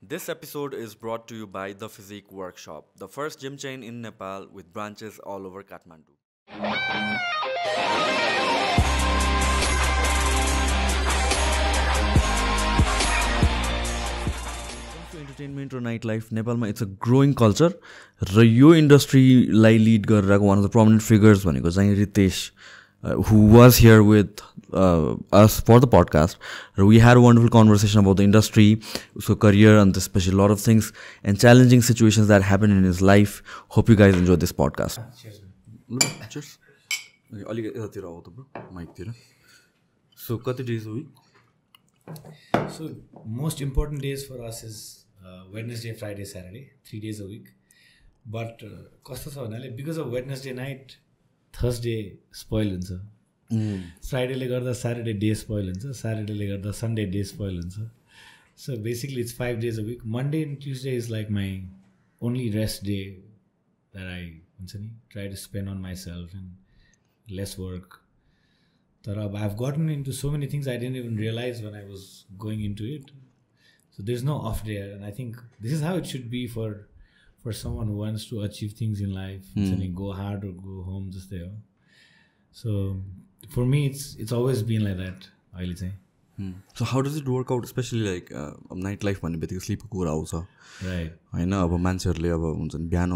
This episode is brought to you by The Physique Workshop, the first gym chain in Nepal with branches all over Kathmandu. Entertainment or nightlife, Nepal, it's a growing culture. र यो इन्डस्ट्रीलाई lead गरिरहेको one of the prominent figures भनेको चाहिँ Ritesh, who was here with us for the podcast. We had a wonderful conversation about the industry, so career, and especially a lot of things and challenging situations that happened in his life. Hope you guys enjoyed this podcast. Cheers. So, kati days a week? So, most important days for us is Wednesday, Friday, Saturday, 3 days a week. But because of Wednesday night, Thursday spoil हुन्छ. Friday गर्दा Saturday day spoil हुन्छ. Saturday गर्दा Sunday day spoil हुन्छ. So basically it's 5 days a week. Monday and Tuesday is like my only rest day that I try to spend on myself and less work. I've gotten into so many things I didn't even realize when I was going into it. So there's no off day, and I think this is how it should be for someone who wants to achieve things in life. Go hard or go home, just there. So for me, it's always been like that. I'll say. So how does it work out, especially like nightlife भन्ने बित्तिकै स्लिपको कुरा आउँछ, right? हैन, अब मान्छेहरुले अब हुन्छ नि बिहान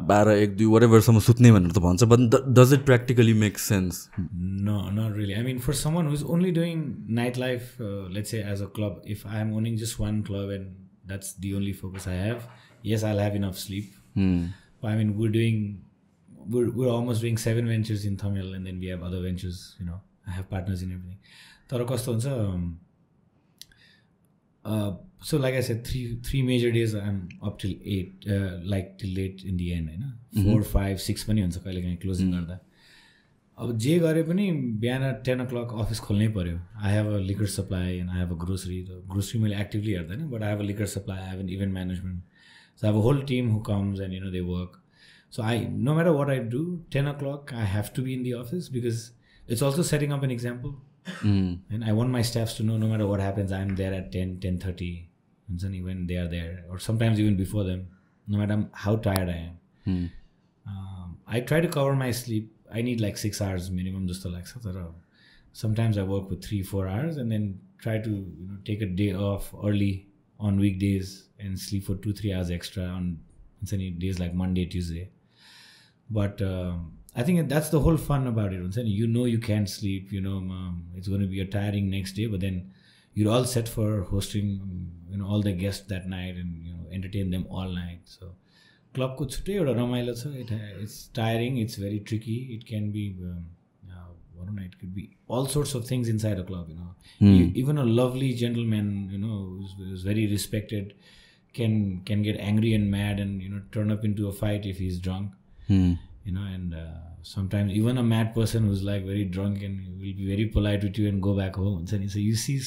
12 1 2 whateverसम्म सुत्ने भनेर त भन्छ, but does it practically make sense? No, not really. I mean, for someone who's only doing nightlife, let's say as a club, if I'm owning just one club and that's the only focus I have, yes, I'll have enough sleep. But I mean, we're almost doing 7 ventures in Thamel, and then we have other ventures, I have partners in everything. So like I said, three major days I'm up till 8, like till late in the end, 4, 5, 6 पनि हुन्छ कहिलेकाहीँ closing गर्दा. अब जे गरे पनि बिहान 10 o'clock office खोल्नै पर्यो. I have a liquor supply and I have a grocery. The grocery मैले actively हेर्दैन, but I have a liquor supply, I have an event management. So I have a whole team who comes and they work. So no matter what I do, 10 o'clock I have to be in the office because it's also setting up an example. And I want my staffs to know no matter what happens, I'm there at 10, 10:30 when they are there, or sometimes even before them, no matter how tired I am. I try to cover my sleep. I need like 6 hours minimum just to like. Sometimes I work with 3-4 hours and then try to take a day off early on weekdays and sleep for 2-3 hours extra on days like Monday, Tuesday. But I think that's the whole fun about it. You can't sleep, it's going to be a tiring next day, but then you're all set for hosting all the guests that night and entertain them all night. So club ko chhutai euta ramailo cha. It's tiring, it's very tricky. It can be it could be all sorts of things inside a club. Even a lovely gentleman who's very respected can get angry and mad and turn up into a fight if he's drunk. And sometimes even a mad person who's like very drunk and will be very polite with you and go back home. So you see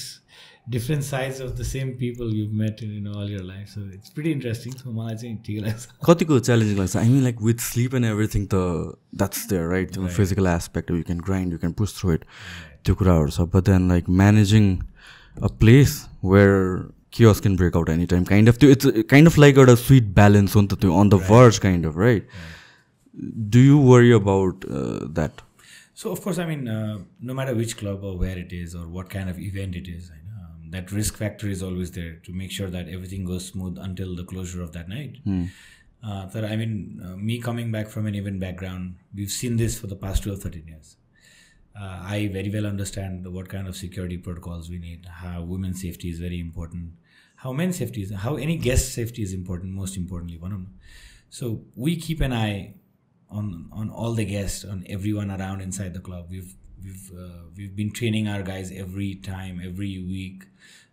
different sides of the same people you've met in all your life. So it's pretty interesting. So मलाई चाहिँ ठीक लाग्छ. कतिको challenging लाग्छ. I mean, like with sleep and everything, that's there, right? The physical aspect, you can grind, you can push through it. त्यो कुराहरु छ. But then like managing a place where chaos can break out anytime, it's kind of like a sweet balance on the verge, kind of, right? Do you worry about that? So of course, I mean, no matter which club or where it is or what kind of event it is, that risk factor is always there to make sure that everything goes smooth until the closure of that night. I mean, me coming back from an event background, we've seen this for the past 12-13 years. I very well understand what kind of security protocols we need, how women's safety is very important, how men's safety is, how any guest safety is important, most importantly. So we keep an eye on all the guests, on everyone around inside the club. We've been training our guys every time, every week,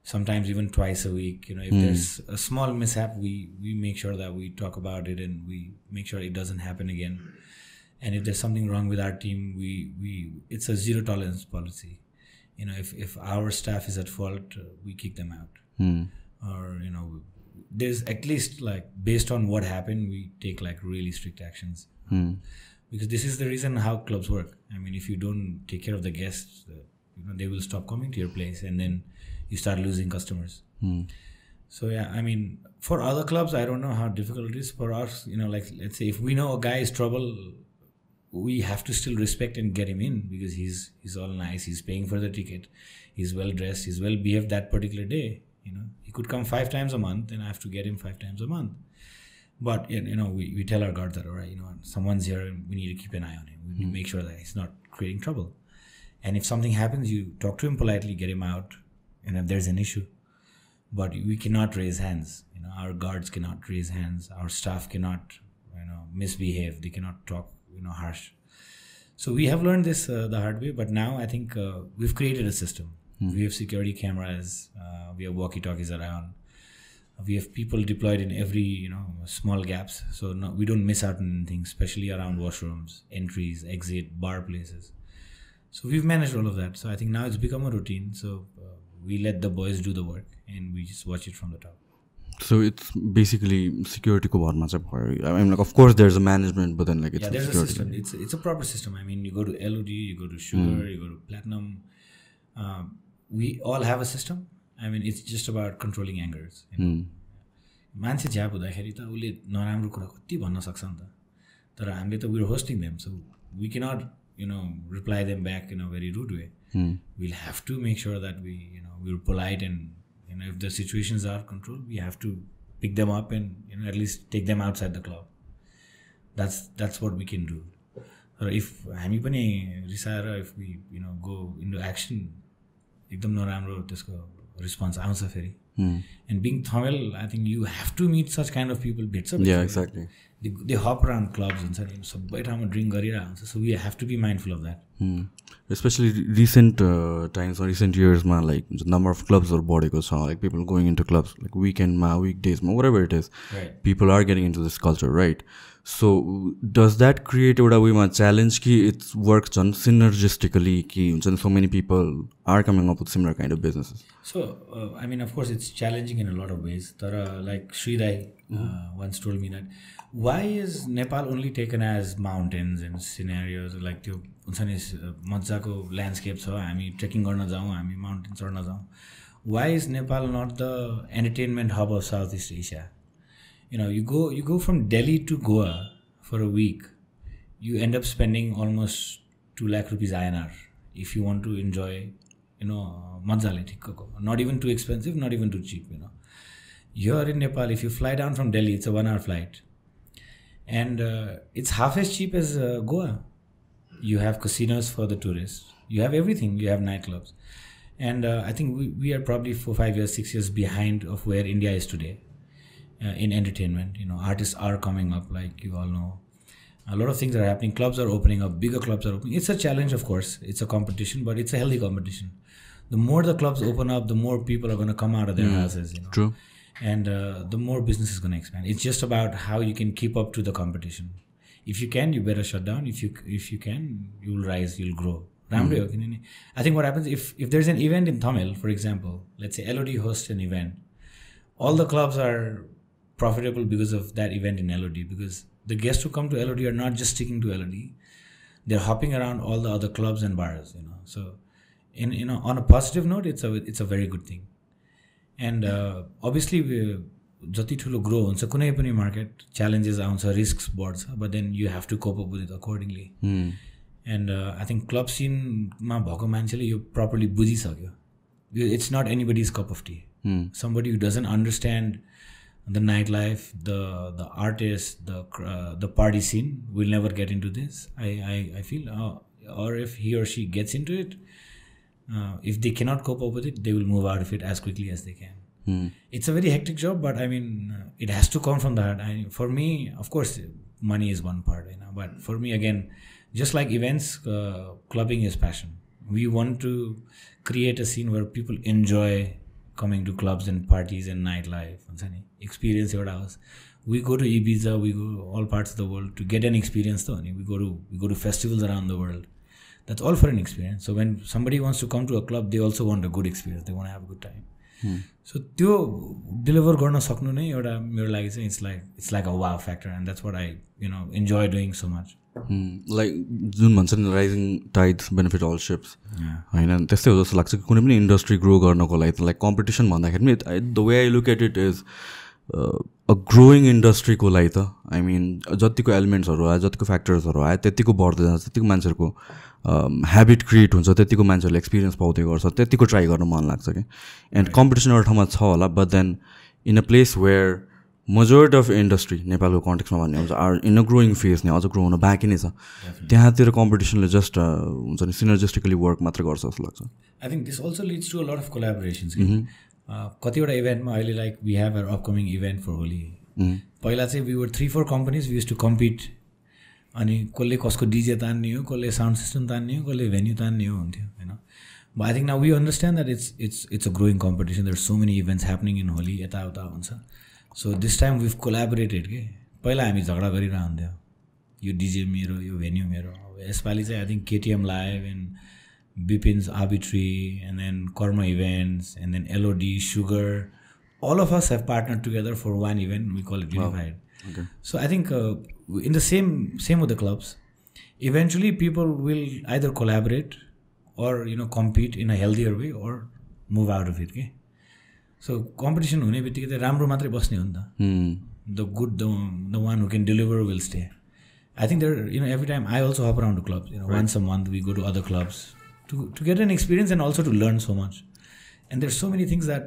sometimes even twice a week. If there's a small mishap, we make sure that we talk about it and we make sure it doesn't happen again. And if there's something wrong with our team, it's a zero tolerance policy. If our staff is at fault, we kick them out. Or there's at least like based on what happened, we take like really strict actions. Because this is the reason how clubs work. I mean, if you don't take care of the guests, they will stop coming to your place, and then you start losing customers. So yeah, I mean, for other clubs, I don't know how difficult it is. For us, like let's say if we know a guy is trouble, we have to still respect and get him in because he's all nice. He's paying for the ticket. He's well dressed. He's well behaved that particular day. He could come 5 times a month, and I have to get him 5 times a month. But we tell our guards that, all right, someone's here and we need to keep an eye on him. We make sure that he's not creating trouble. And if something happens, you talk to him politely, get him out. If there's an issue. But we cannot raise hands. Our guards cannot raise hands. Our staff cannot, misbehave. They cannot talk, harsh. So we have learned this the hard way. But now I think we've created a system. We have security cameras. We have walkie-talkies around. We have people deployed in every, small gaps. So we don't miss out on anything, especially around washrooms, entries, exit, bar places. So we've managed all of that. So I think now it's become a routine. So we let the boys do the work and we just watch it from the top. So it's basically security ko bharma cha bhayo. I mean, of course there's a management, but then it's there's a system. It's a proper system. I mean, you go to LOD, you go to sugar, you go to platinum. We all have a system. I mean, it's just about controlling angers. मान्छे झ्याप हुँदाखेरि त उसले नराम्रो कुरा कति भन्न सक्छ नि त तर हामीले त we're hosting them, so we cannot reply them back in a very rude way. We'll have to make sure that we're polite and if the situations are controlled, we have to pick them up and at least take them outside the club. That's what we can do. Or if हामी पनि रिसाएर if we go into action, एकदम नराम्रो त्यसको response आउँछ फेरि. And being Thamel, I think you have to meet such kind of people. Yeah, exactly. They hop around clubs and सबै ठाउँमा drink गरिरहेको हुन्छ. So we have to be mindful of that. Especially recent times or recent years, like the number of clubs are बढेको छ. Like people going into clubs like weekend, weekdays, whatever it is. Right. People are getting into this culture, right? So does that create a challenge ki it works synergistically ki so many people are coming up with similar kind of businesses? So I mean, of course it's challenging in a lot of ways. Tara, like Sri Rai once told me that why is Nepal only taken as mountains and scenarios like त्यो हुन्छ नि मजाको landscape छ हामी trekking गर्न जाउँ हामी mountain चढ्न जाउँ. Why is Nepal not the entertainment hub of Southeast Asia? You go from Delhi to Goa for a week, you end up spending almost 2 lakh rupees INR if you want to enjoy, mazale thikkako. Not even too expensive, not even too cheap, Here in Nepal, if you fly down from Delhi, it's a 1-hour flight. And it's half as cheap as Goa. You have casinos for the tourists. You have everything. You have nightclubs. And I think we are probably 4, 5 years, 6 years behind of where India is today. In entertainment, artists are coming up, like you all know. A lot of things are happening. Clubs are opening up. Bigger clubs are opening. It's a challenge, of course. It's a competition, but it's a healthy competition. The more the clubs open up, the more people are going to come out of their houses. True. And the more business is going to expand. It's just about how you can keep up to the competition. If you can, you better shut down. If you can, you will rise. You'll grow. I think what happens if there's an event in Thamel, for example, let's say LOD hosts an event, all the clubs are profitable because of that event in LOD, because the guests who come to LOD are not just sticking to LOD, they're hopping around all the other clubs and bars, So, on a positive note, it's a very good thing. And obviously, jati thulo grow huncha kunai pani market challenges आउँछ, risks बढ्छ, but then you have to cope up with it accordingly. And I think club scene ma bhako मान्छेले यो properly बुझिसक्यो. It's not anybody's cup of tea. Somebody who doesn't understand the nightlife, the artists, the party scene will never get into this. I feel, or if he or she gets into it, if they cannot cope up with it, they will move out of it as quickly as they can. It's a very hectic job, but I mean, it has to come from the heart. For me, of course, money is one part, but for me, again, just like events, clubbing is passion. We want to create a scene where people enjoy coming to clubs and parties and nightlife. Experience your house. We go to Ibiza, we go all parts of the world to get an experience. We go to festivals around the world. That's all for an experience. So when somebody wants to come to a club, they also want a good experience. They want to have a good time. So त्यो deliver गर्न सक्नु नै एउटा मेरो लागि चाहिँ it's like a wow factor, and that's what I enjoy doing so much. Like जुन भन्छ नि rising tides benefit all ships होइन त्यस्तै हो जस्तो लाग्छ कि कुनै पनि इन्डस्ट्री ग्रो गर्नको लागि लाइक कम्पिटिसन भन्दाखेरि पनि the way I look at it is a growing इन्डस्ट्रीको लागि त आई मिन जतिको एलिमेन्ट्सहरू आयो जतिको फ्याक्टर्सहरू आयो त्यतिको बढ्दै जान्छ त्यतिको मान्छेहरूको ह्याबिट क्रिएट हुन्छ त्यतिको मान्छेहरूले एक्सपिरियन्स पाउँदै गर्छ त्यतिको ट्राई गर्न मन लाग्छ कि एन्ड कम्पिटिसन एउटा ठाउँमा छ होला but then in a place where majority of industry नेपालको कन्टेक्समा भन्ने हुन्छ are in a growing phase नै अझ ग्रो हुन बाँकी नै छ त्यहाँतिर कम्पिटिसनले जस्ट हुन्छ नि सिनर्जिस्टिकली वर्क मात्र गर्छ जस्तो लाग्छ I think this also leads to a lot of collaborations कतिवटा इभेन्टमा अहिले like we have our upcoming event for Holi पहिला चाहिँ we were 3-4 companies we used to compete अनि कसले कसको डिजे तान्ने हो कसले साउन्ड सिस्टम तान्ने हो कसले भेन्यू तान्ने हो हुन्थ्यो होइन but I think now we understand that it's a growing competition there so many events happening in Holi यताउता हुन्छ so this time we've collaborated के पहिला हामी झगडा गरिरहन्थ्यो यो डिजे मेरो यो भेन्यू मेरो यसपालि चाहिँ I think KTM live and Bipin's Arbitrary, and then Karma Events, and then LOD, Sugar. All of us have partnered together for one event. We call it Unified. Wow. Okay. So I think in the same with the clubs, eventually people will either collaborate or compete in a healthier way or move out of it. Okay? So competition हुने बित्तिकै चाहिँ राम्रो मात्रै बस्ने हो नि त. The good, the one who can deliver will stay. I think there every time I also hop around to clubs. Right. Once a month we go to other clubs. To get an experience and also to learn so much. And there's so many things that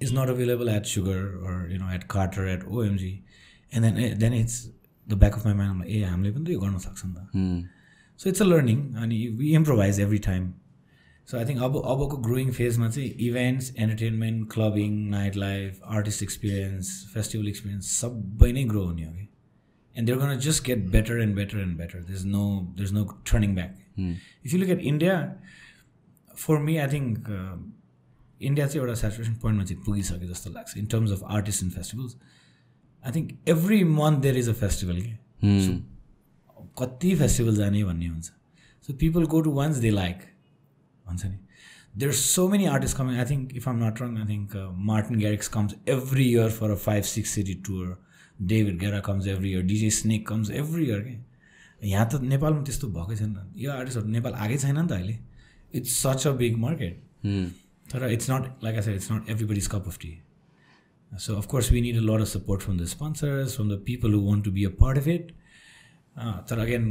is not available at Sugar or at Carter, at OMG. And then it's the back of my mind, I'm like, hey, I'm living to go. So it's a learning and we improvise every time. So I think abako growing phase ma chai events, entertainment, clubbing, nightlife, artist experience, festival experience sabai nai grow hune ho. And they're going to just get better and better and better. There's no turning back. If you look at India, for me, I think India is a saturation point in terms of artists and festivals. I think every month there is a festival. So, kati festivals aane bhanne huncha. So people go to ones they like. There's so many artists coming. I think, if I'm not wrong, I think Martin Garrix comes every year for a 5-6 city tour. David Guerra comes every year. DJ Snake comes every year. यहाँ त नेपालमा त्यस्तो भएकै छैन यो आर्टिस्टहरू नेपाल आएकै छैन नि त अहिले it's such a big market तर it's not like I said it's not everybody's cup of tea so of course we need a lot of support from the sponsors from the people who want to be a part of it तर again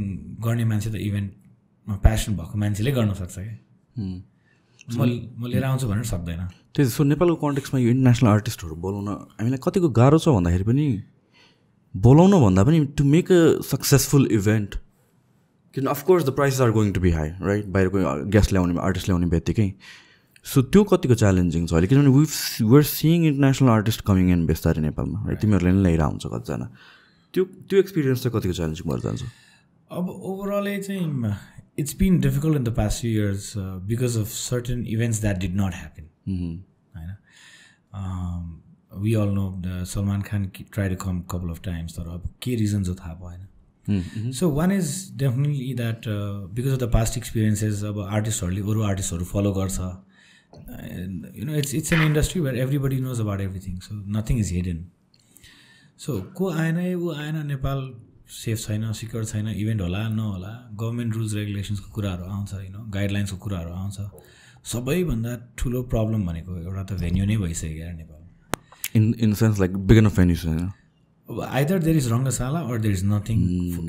गर्ने मान्छे त इभेन्टमा passion भएको मान्छेले गर्न सक्छ क्या म लिएर आउँछु भनेर सक्दैन त्यही सो नेपालको कन्टेक्समा यो इन्टरनेसनल आर्टिस्टहरू बोलाउन हामीलाई कतिको गाह्रो छ भन्दाखेरि पनि बोलाउन भन्दा पनि to make a successful event किन of course the prices are going to be high right बाहिरको गेस्ट ल्याउने आर्टिस्ट ल्याउने बित्तिकै सो त्यो कतिको च्यालेन्जिङ छ अहिले किनभने we are seeing international artists coming in बेस्तारी नेपालमा राइट तिमीहरूले नै ल्याएर आउँछ कतिजना त्यो एक्सपिरियन्स चाहिँ कतिको च्यालेन्जिङ भएर जान्छ अब ओभरअलै चाहिँ it's been difficult in the past few years because of certain events that did not happen होइन we all know Salman Khan tried to come a couple of times तर अब के रिजन जो थाहा भएन so one is definitely that because of the past experiences अब आर्टिस्टहरूले अरू आर्टिस्टहरू follow गर्छ it's an industry where everybody knows about everything so nothing is hidden so को आएन ऊ आएन नेपाल सेफ छैन सिक्योर छैन इभेन्ट होला नहोला गभर्मेन्ट रुल्स रेगुलेसन्सको कुराहरू आउँछ गाइडलाइन्सको कुराहरू आउँछ सबैभन्दा ठुलो प्रब्लम भनेको एउटा त भेन्यू नै भइसक्यो Nepal in sense like big enough venues either there is Rangasala or there is nothing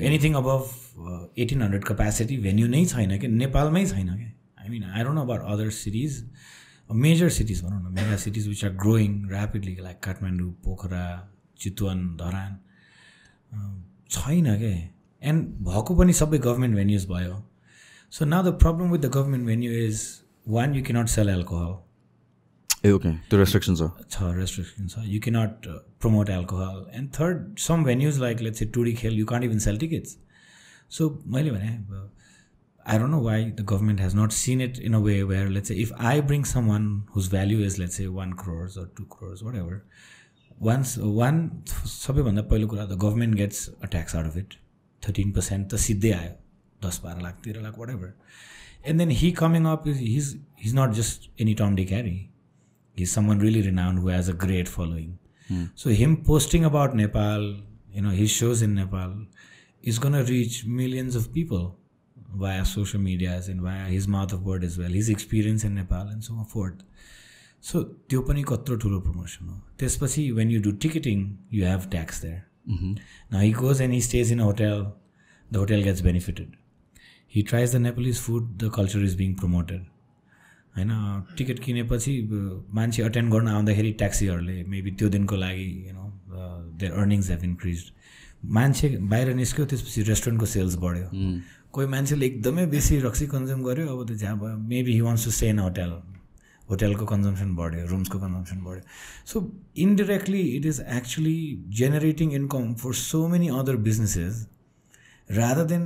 anything above 1800 capacity venue नै छैन के नेपालमै छैन के I mean I don't know about other cities major cities भनौँ न mega cities which are growing rapidly like Kathmandu, Pokhara, Chitwan, Dharan छैन के and भएको पनि सबै गभर्मेन्ट venues भयो so now the problem with the government venue is one you cannot sell alcohol okay the restrictions are you cannot promote alcohol and third some venues like let's say Turi Khel you can't even sell tickets so I don't know why the government has not seen it in a way where let's say if I bring someone whose value is let's say 1 crore or 2 crores whatever सबैभन्दा पहिलो कुरा the government gets a tax out of it 13% त सिधै आयो 10-12 lakh 13 lakh whatever and then he coming up he's not just any Tom Dick Harry. He's someone really renowned who has a great following. So him posting about Nepal, his shows in Nepal, is going to reach millions of people via social medias and via his mouth of word as well, his experience in Nepal and so forth. So त्यो पनि कत्रो ठुलो promotion हो. त्यसपछि when you do ticketing, you have tax there. Now he goes and he stays in a hotel, the hotel gets benefited. He tries the Nepalese food, the culture is being promoted. हैन ticket किनेपछि मान्छे attend गर्न आउँदाखेरि ट्याक्सीहरूले maybe त्यो दिनको लागि there earnings have इन्क्रिज्ड. मान्छे बाहिर निस्क्यो त्यसपछि रेस्टुरेन्टको सेल्स बढ्यो. कोही मान्छेले एकदमै बेसी रक्सी कन्ज्युम गर्यो, अब त जहाँ भयो maybe he wants to stay in hotel, होटलको कन्जम्सन बढ्यो, रुम्सको कन्जम्सन बढ्यो. So indirectly it is actually generating income for so many other businesses rather than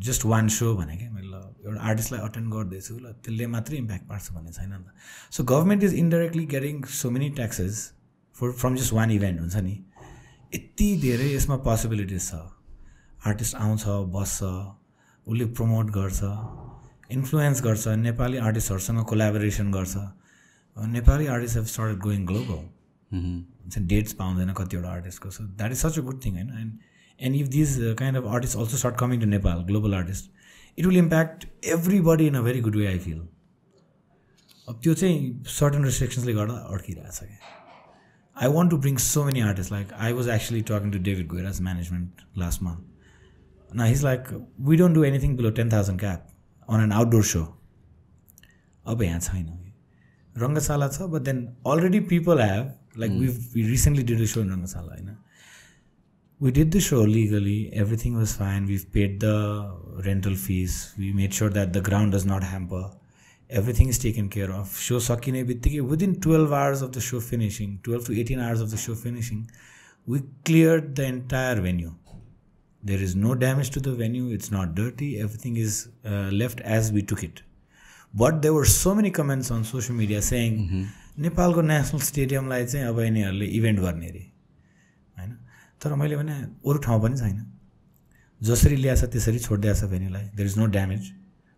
just one show भने क्या मैले एउटा आर्टिस्टलाई अटेन्ड गर्दैछु ल त्यसले मात्रै इम्प्याक्ट पार्छ भन्ने छैन नि त. So government is indirectly getting so many taxes from just one event हुन्छ नि. यति धेरै यसमा पोसिबिलिटिज छ. आर्टिस्ट आउँछ, बस्छ, उसले प्रमोट गर्छ, इन्फ्लुएन्स गर्छ, नेपाली आर्टिस्टहरूसँग कोलाबोरेसन गर्छ. Nepali artist have started going global. हुन्छ डेट्स पाउँदैन कतिवटा आर्टिस्टको. So that is such a good thing होइन. And if these kind of artists also start coming to Nepal, global artists, it will impact everybody in a very good way, I feel. अब त्यो चाहिँ certain restrictionsले गर्दा अड्किरहेछ क्या. I want to bring so many artists. Like I was actually talking to David Guerra's management last month. Now he's like, we don't do anything below 10,000 cap on an outdoor show. अब यहाँ छैन. रङ्गशाला छ, but then already people have, like we recently did a show in रङ्गशाला होइन. We did the show legally, everything was fine, we've paid the rental fees, we made sure that the ground does not hamper, everything is taken care of. Show sakine bittike, within 12 hours of the show finishing, 12 to 18 hours of the show finishing, we cleared the entire venue. There is no damage to the venue, it's not dirty, everything is left as we took it. But there were so many comments on social media saying, Nepalko National Stadium lai चाहिँ अब यिनीहरूले event गर्ने रे हैन. तर मैले भने अरू ठाउँ पनि छैन, जसरी ल्याएछ त्यसरी छोडिदिएछ भेन्यूलाई. There is no damage.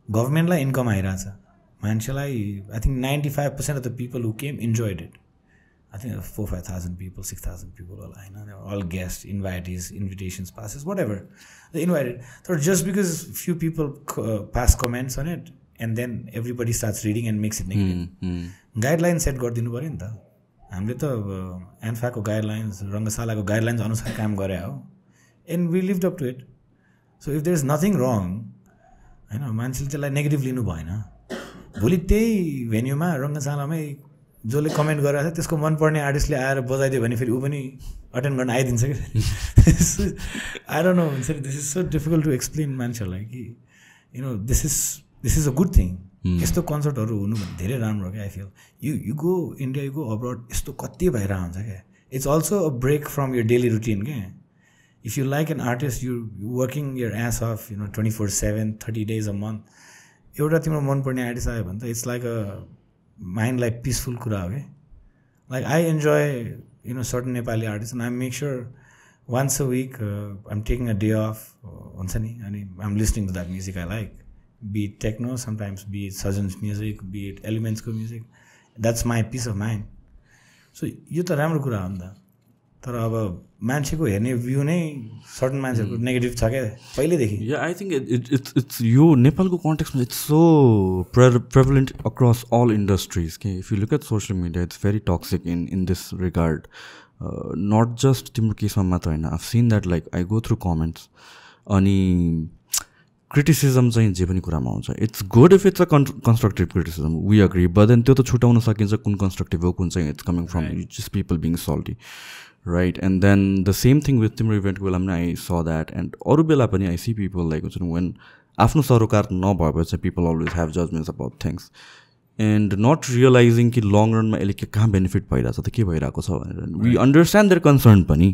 गभर्मेन्टलाई इन्कम आइरहेछ, मान्छेलाई I think 95% of the people who came enjoyed it. I think 4-5,000 people, 6,000 people होला होइन. All guest, invitees, invitations, passes, whatever the invited. तर just because few people pass comments on it and then everybody starts reading and makes it negative. Guideline set गरिदिनु पऱ्यो नि त. हामीले त एन्फाको guidelines, रङ्गशालाको guidelines अनुसार काम गरे हो, and we lived up to it. So if there is nothing wrong होइन, मान्छेले त्यसलाई नेगेटिभ लिनु भएन. भोलि त्यही भेन्यूमा रङ्गशालामै जसले कमेन्ट गरेर छ त्यसको मनपर्ने आर्टिस्टले आएर बजाइदियो भने फेरि ऊ पनि अटेन्ड गर्न आइदिन्छ कि. आई डोन्ट नो, हुन्छ नि, this is so difficult to explain मान्छेहरूलाई कि this is a good thing. यस्तो कन्सर्टहरू हुनु भने धेरै राम्रो हो क्या. I feel you go India, you go abroad, यस्तो कति भएर हुन्छ क्या. It's also a break from your daily routine क्या. If you like an artist, you working your ass off 24/7, 30 days a month, एउटा तिम्रो मनपर्ने आर्टिस्ट आयो भने त इट्स लाइक अ माइन्डलाई पिसफुल कुरा हो क्या. Like I enjoy certain Nepali artist and I make sure once a week I'm taking a day off हुन्छ नि, अनि I'm listening to that music I like. Be it techno, sometimes be it Sushant's music, be it Elements को music. That's my peace of mind. So यो त राम्रो कुरा हो नि त. तर अब मान्छेको हेर्ने भ्यू नै सर्टन मान्छेहरूको नेगेटिभ छ क्या पहिल्यैदेखि. Yeah, I think it's यो नेपालको कन्टेक्स्टमा it's so prevalent across all industries. Okay? If you look at social media, it's very toxic in this regard. Not just तिम्रो केसमा मात्र होइन. I've seen that, like I go through comments अनि criticism चाहिँ जे पनि कुरामा आउँछ. It's good if it's a constructive criticism, we agree. But then त्यो त छुट्याउन सकिन्छ कुन कन्स्ट्रक्टिभ हो, कुन चाहिँ it's coming from just people being salty, right. And then the same thing with तिम्रो इभेन्टको बेला पनि आई स द्याट. एन्ड अरू बेला पनि आई सी पिपल लाइक हुन्छ नि, वेन आफ्नो सरोकार नभएपछि people always have judgements about things and not realising कि लङ रनमा यसले कहाँ बेनिफिट भइरहेछ त, के भइरहेको छ भनेर. वी अन्डरस्ट्यान्ड देयर कन्सर्न पनि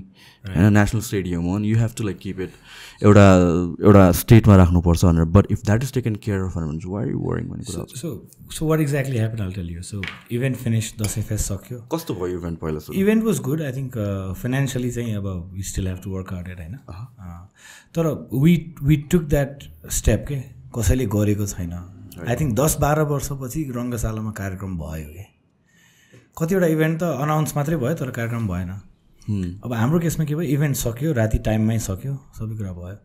होइन, नेसनल स्टेडियम हो अनि you have to like keep it एउटा स्टेटमा राख्नुपर्छ भनेर. But if that is taken care of भने वाइ यु वरिङ भन्ने कुरा. So what exactly happen I'll tell you. So event finish, Dashain fest सक्यो. कस्तो भयो इभेन्ट पहिला? Event was good. I think financially चाहिँ अब we still have to work out it होइन. तर वी टुक द्याट स्टेप के कसैले गरेको छैन. आई थिङ्क 10-12 वर्षपछि रङ्गशालामा कार्यक्रम भयो कि. कतिवटा इभेन्ट त अनाउन्स मात्रै भयो तर कार्यक्रम भएन. अब हाम्रो केसमा के भयो, इभेन्ट सक्यो, राति टाइममै सक्यो, सबै कुरा भयो।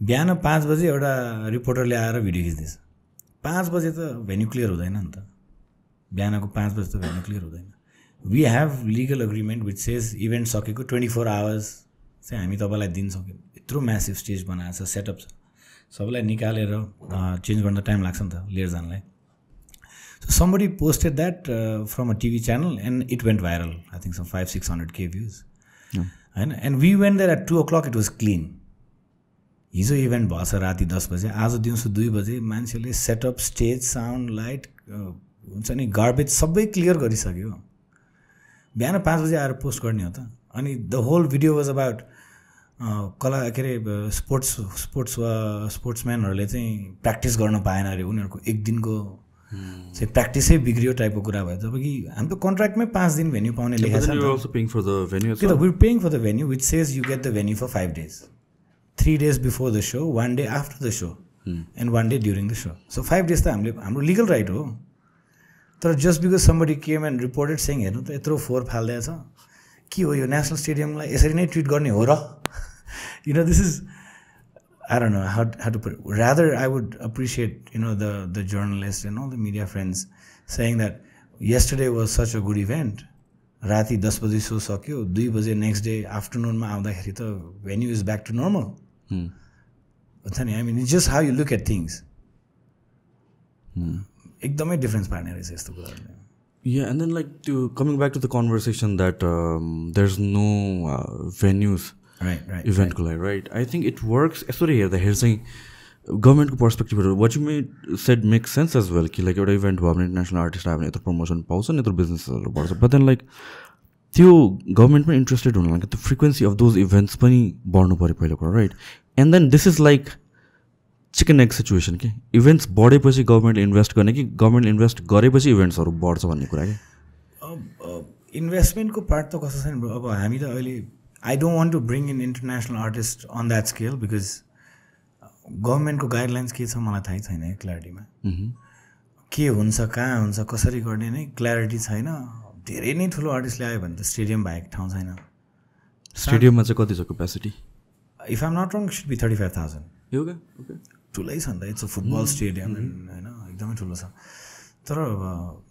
बिहान 5 बजे एउटा रिपोर्टरले आएर भिडियो खिच्दैछ। 5 बजे त भेन्यू क्लियर हुँदैन नि त, बिहानको 5 बजे त भेन्यू क्लियर हुँदैन। We have legal agreement which says event सकेको 24 आवर्स चाहिँ हामी तपाईँलाई दिन्छौँ। यत्रो म्यासिभ स्टेज बनाएको छ, सेटअप छ, सबैलाई निकालेर चेन्ज गर्न त टाइम लाग्छ नि त लिएर जानलाई। So somebody posted that from a TV channel and it went viral. I think some 500-600K views. And we went there at 2 o'clock. It was clean. हिजो इभेन्ट भएछ राति 10 बजे, आज दिउँसो 2 बजे मान्छेले सेटअप, स्टेज, साउन्ड, लाइट हुन्छ नि, गार्बेज सबै क्लियर गरिसक्यो। बिहान 5 बजे आएर पोस्ट गर्ने हो त। अनि the whole video was about कला के अरे स्पोर्ट्सम्यानहरूले चाहिँ प्र्याक्टिस गर्न पाएन अरे, उनीहरूको एक दिनको चाहिँ प्र्याक्टिसै बिग्रियो टाइपको कुरा भयो। जब कि हाम्रो कन्ट्र्याक्टमै 5 दिन भेन्यू पाउने लेखेको छ। We're paying for the venue which says you get the venue for 5 days. 3 days before the show, 1 day after the show, and 1 day during the show. So 5 days त हाम्रो legal right हो। तर just because somebody came and reported saying हेर्नु त यत्रो फोहोर फाल्दैछ, के हो यो नेसनल स्टेडियमलाई यसरी नै ट्रिट गर्ने हो र? You know, this is, I don't know how to put it. Rather, I would appreciate, you know, the journalists and all the media friends saying that yesterday was such a good event. राति 10 बजे so सक्यो, 2 बजे next day आफ्टरनुनमा आउँदाखेरि त venue is back to normal हुन्छ नि। I mean it's just how you look at things. एकदमै डिफ्रेन्स पार्ने रहेछ यस्तो कुराहरूले। Yeah, and then like coming back to the conversation that there's no venues event को लागि, right? I think it works यसरी हेर्दाखेरि चाहिँ गभर्मेन्टको पर्सपेक्टिभबाट what you said makes sense as well कि लाइक एउटा इभेन्ट भयो भने इन्टरनेसनल आर्टिस्ट आयो भने यत्रो प्रमोसन पाउँछ, यत्रो बिजनेसहरू बढ्छ। बट देन लाइक त्यो गभर्मेन्टमै इन्ट्रेस्टेड हुनु लागि त्यो फ्रिक्वेन्सी अफ दोज इभेन्ट्स पनि बढ्नु पऱ्यो पहिलो कुरा, right? And then this is like chicken egg situation कि इभेन्ट्स बढेपछि गभर्मेन्टले इन्भेस्ट गर्ने कि गभर्मेन्ट इन्भेस्ट गरेपछि इभेन्ट्सहरू बढ्छ भन्ने कुरा कि। इन्भेस्टमेन्टको पार्ट त कस्तो छ नि, अब हामी त अहिले I don't want to bring in international artist on that scale because गभर्मेन्टको गाइडलाइन्स के छ मलाई थाहै छैन है, क्ल्यारिटीमा के हुन्छ, कहाँ हुन्छ, कसरी गर्ने नै क्ल्यारिटी छैन। धेरै नै ठुलो आर्टिस्टले आयो भने त स्टेडियम बाहेक ठाउँ छैन। स्टेडियममा चाहिँ कति छ capacity? If I'm not wrong it should be 35,000। Okay, ठुलै छ नि त, इट्स अ फुटबल स्टेडियम होइन, एकदमै ठुलो छ। तर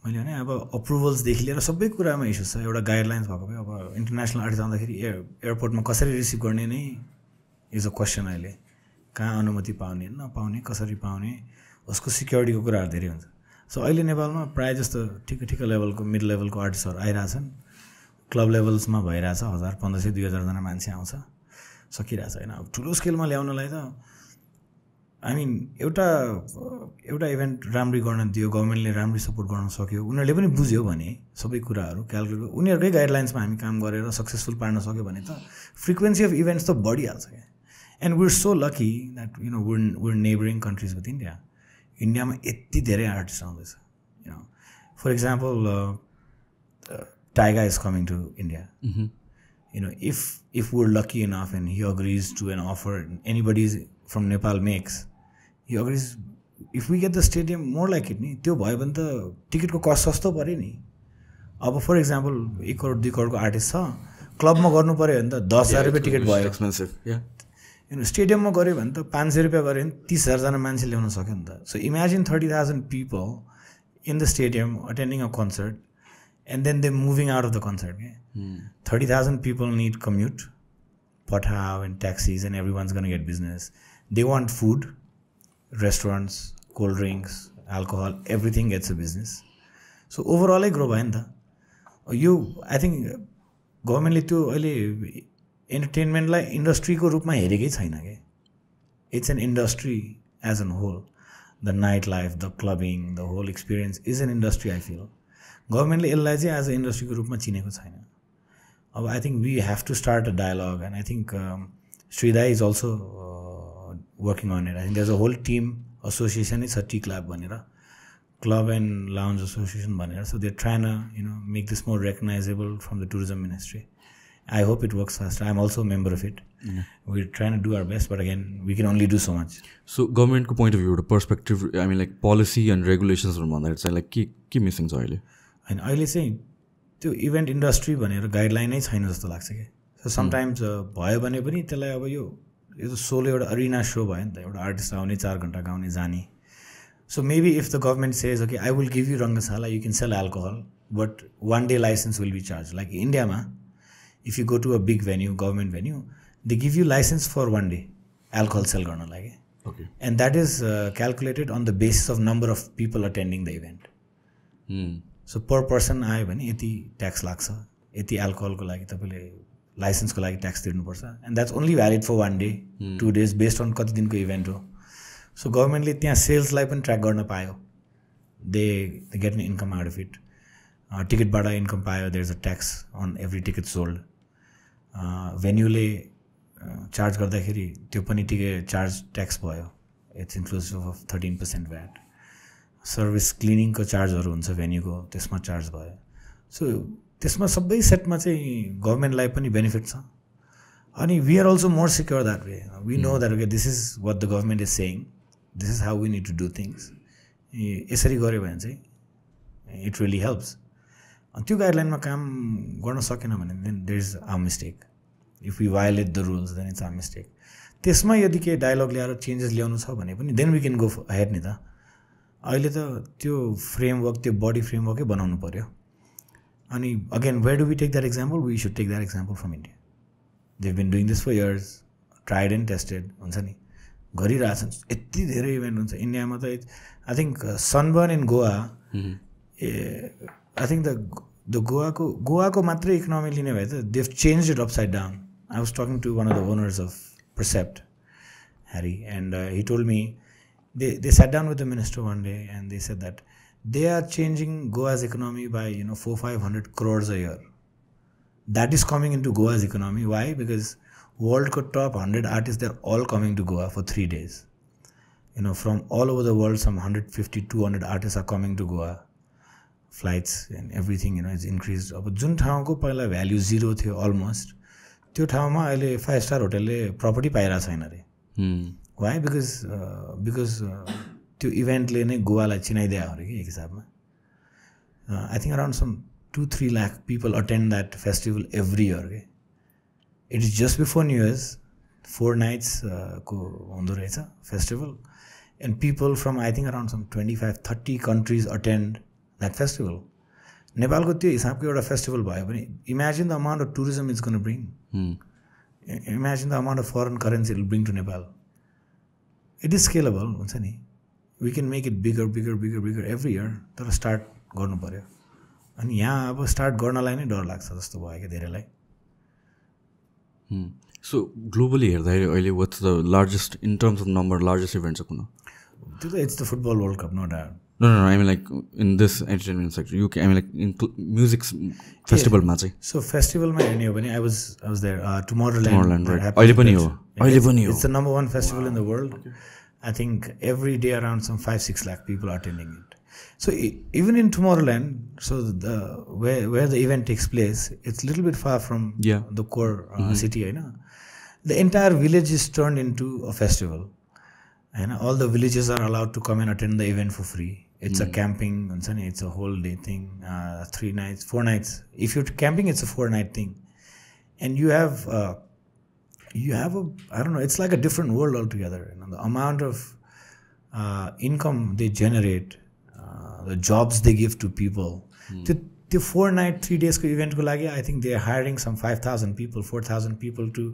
मैले भने अब अप्रुभल्सदेखि लिएर सबै कुरामा इस्यु छ। एउटा गाइडलाइन्स भएको भए अब इन्टरनेसनल आर्टिस्ट आउँदाखेरि एयरपोर्टमा कसरी रिसिभ गर्ने नै इज अ क्वेसन। अहिले कहाँ अनुमति पाउने, नपाउने, कसरी पाउने, उसको सिक्योरिटीको कुराहरू धेरै हुन्छ। सो अहिले नेपालमा प्रायः जस्तो ठिक ठिक लेभलको मिड लेभलको आर्टिस्टहरू आइरहेछन्, क्लब लेभल्समा भइरहेछ, 1000, 1500, 2000जना मान्छे आउँछ, सकिरहेछ होइन। अब ठुलो स्केलमा ल्याउनलाई त आई मिन एउटा इभेन्ट राम्ररी गर्न दियो, गभर्मेन्टले राम्ररी सपोर्ट गर्न सक्यो, उनीहरूले पनि बुझ्यो भने सबै कुराहरू क्यालकुलेट उनीहरूकै गाइडलाइन्समा हामी काम गरेर सक्सेसफुल पार्न सक्यो भने त फ्रिक्वेन्सी अफ इभेन्ट्स त बढिहाल्छ क्या। And we are so lucky that you know we are neighbouring countries with India. इन्डियामा यति धेरै आर्टिस्ट आउँदैछ, you know for example Tyga is coming to India. You know, if we're lucky enough and he agrees to an offer anybody from Nepal makes, he agrees, if we get the stadium more like it नि, त्यो भयो भने त टिकटको cost सस्तो पऱ्यो नि। अब फर इक्जाम्पल 1 करोड 2 करोडको आर्टिस्ट छ, क्लबमा गर्नु पऱ्यो भने त 10,000 रुपियाँ टिकट भयो, एक्सपेन्सिभ। यु नो स्टेडियममा गऱ्यो भने त 500 रुपियाँ गऱ्यो भने 30,000जना मान्छे ल्याउन सक्यो नि त। So imagine 30,000 people in the stadium attending a concert and then they're moving out of the concert. 30,000 people need commute, pathao and taxis, and everyone's going to get business. They want food, restaurants, cold drinks, alcohol, everything gets a business. So overall I grow bhayo ni ta. I think government le tyo aile entertainment lai industry ko roop ma herekai chaina ke. It's an industry as a whole. The nightlife, the clubbing, the whole experience is an industry, I feel. गभर्मेन्टले यसलाई चाहिँ as a इन्डस्ट्रीको रूपमा चिनेको छैन। अब I think we have to start a dialogue and I think Shrida is also working on it. I think there is a whole team एसोसिएसनै छ, tea club भनेर, क्लब एन्ड लाउन्ज एसोसिएसन भनेर। So they trying you know make this more recognizable from the tourism ministry. I hope it works fast. I am also member of it. We trying to do our best, but again we can only do so much. So गभर्मेन्टको point of भ्यूबाट perspective I mean like policy and रेगुलेसन्सहरू भन्दाखेरि चाहिँ like के missing छ अहिले? होइन अहिले चाहिँ त्यो इभेन्ट इन्डस्ट्री भनेर गाइडलाइनै छैन जस्तो लाग्छ क्या। So sometimes भयो भने पनि त्यसलाई अब यो त सोलो एउटा अरिना सो भयो नि त, एउटा आर्टिस्ट आउने 4 घण्टा गाउने जाने. So maybe if the government says, okay, I will give you Rangasala, you can sell alcohol, but 1 day license will be charged. Like India ma, if you go to a big venue, government venue, they give you license for 1 day alcohol sell garna lage. Okay. And that is calculated on the basis of number of people attending the event. So per person आयो भने यति tax लाग्छ, यति अल्कोहलको लागि तपाईले लाइसेन्सको लागि tax तिर्नुपर्छ. And that's only valid for 1 day 2 days based on कति दिनको इभेन्ट हो. सो गभर्मेन्टले त्यहाँ सेल्सलाई पनि ट्र्याक गर्न पायो. They get an income out of it. टिकटबाट इन्कम पायो. There is a tax on every ticket sold. भेन्यूले चार्ज गर्दाखेरि त्यो पनि टिकट चार्ज ट्याक्स भयो. It's inclusive of 13% VAT. Service क्लिनिङको चार्जहरू हुन्छ भेन्यूको, त्यसमा चार्ज भयो. सो त्यसमा सबै सेटमा चाहिँ गभर्मेन्टलाई पनि बेनिफिट छ. अनि we are also more secure that way. We know that okay this is what the government is saying, this is how we need to do things. यसरी गऱ्यो भने चाहिँ इट रियली हेल्प्स. अनि त्यो गाइडलाइनमा काम गर्न सकेन भने then there is our mistake. If we violate the rules then it's our mistake. त्यसमा यदि केही डायलग ल्याएर चेन्जेस ल्याउनु छ भने पनि then we can go ahead नि त. अहिले त त्यो फ्रेमवर्क, त्यो बडी फ्रेमवर्कै बनाउनु पऱ्यो. अनि again where do we take that example? We should take that example from India. They've been doing this for years, tried and tested हुन्छ नि, गरिरहेछन्. यति धेरै इभेन्ट हुन्छ इन्डियामा त. I think Sunburn in Goa, I think the गोवाको मात्रै इकोनोमी लिने भए त they've change it upside down. I was talking to one of the owners of Percept, Harry, and he told me they sat down with the minister one day and they said that they are changing Goa's economy by 400-500 crores a year. That is coming into Goa's economy. Why? Because world top 100 artists, they're all coming to Goa for 3 days. From all over the world, some 150-200 artists are coming to Goa. Flights and everything, is increased. But जुन ठाउँको पहिला value 0 थियो almost, त्यो ठाउँमा अहिले 5 star होटलले property पाइरहेको छैन अरे. वाइ? बिकज त्यो इभेन्टले नै गोवालाई चिनाइदिया हो अरे कि एक हिसाबमा. I think around some 2-3 lakh people attend that festival every year के. It is just before new years, 4 nights को हुँदो रहेछ festival. And people from I think around some 25-30 countries attend that festival. नेपालको त्यो हिसाबको एउटा फेस्टिभल भयो भने imagine the amount of tourism is gonna bring. Imagine the amount of foreign currency will bring to Nepal. It is scalable हुन्छ नि. We can make it bigger every year. तर start गर्नु पऱ्यो. अनि यहाँ अब स्टार्ट गर्नलाई नै डर लाग्छ जस्तो भयो क्या धेरैलाई. सो ग्लोबली हेर्दाखेरि अहिले what's the largest in terms of number largest event छ कुन? त्यो त it's the football world cup, no doubt. No, I mean like in this entertainment sector, I mean like in music festival ma chai. So festival ma herne ho bhane I was there. Tomorrowland, right? अहिले पनि हो. It's the number 1 festival in the world. Okay. I think every day around some 5-6 lakh people are attending it. So even in Tomorrowland, so where the event takes place, it's a little bit far from the core city, you know. The entire village is turned into a festival. And all the villages are allowed to come and attend the event for free. It's a camping, it's a whole day thing, 3 nights, 4 nights. If you're camping, it's a 4-night thing. And you have a, I don't know, it's like a different world altogether. The amount of income they generate, the jobs they give to people. The 4-night, 3 days event ko lagi, I think they're hiring some 5,000 people, 4,000 people to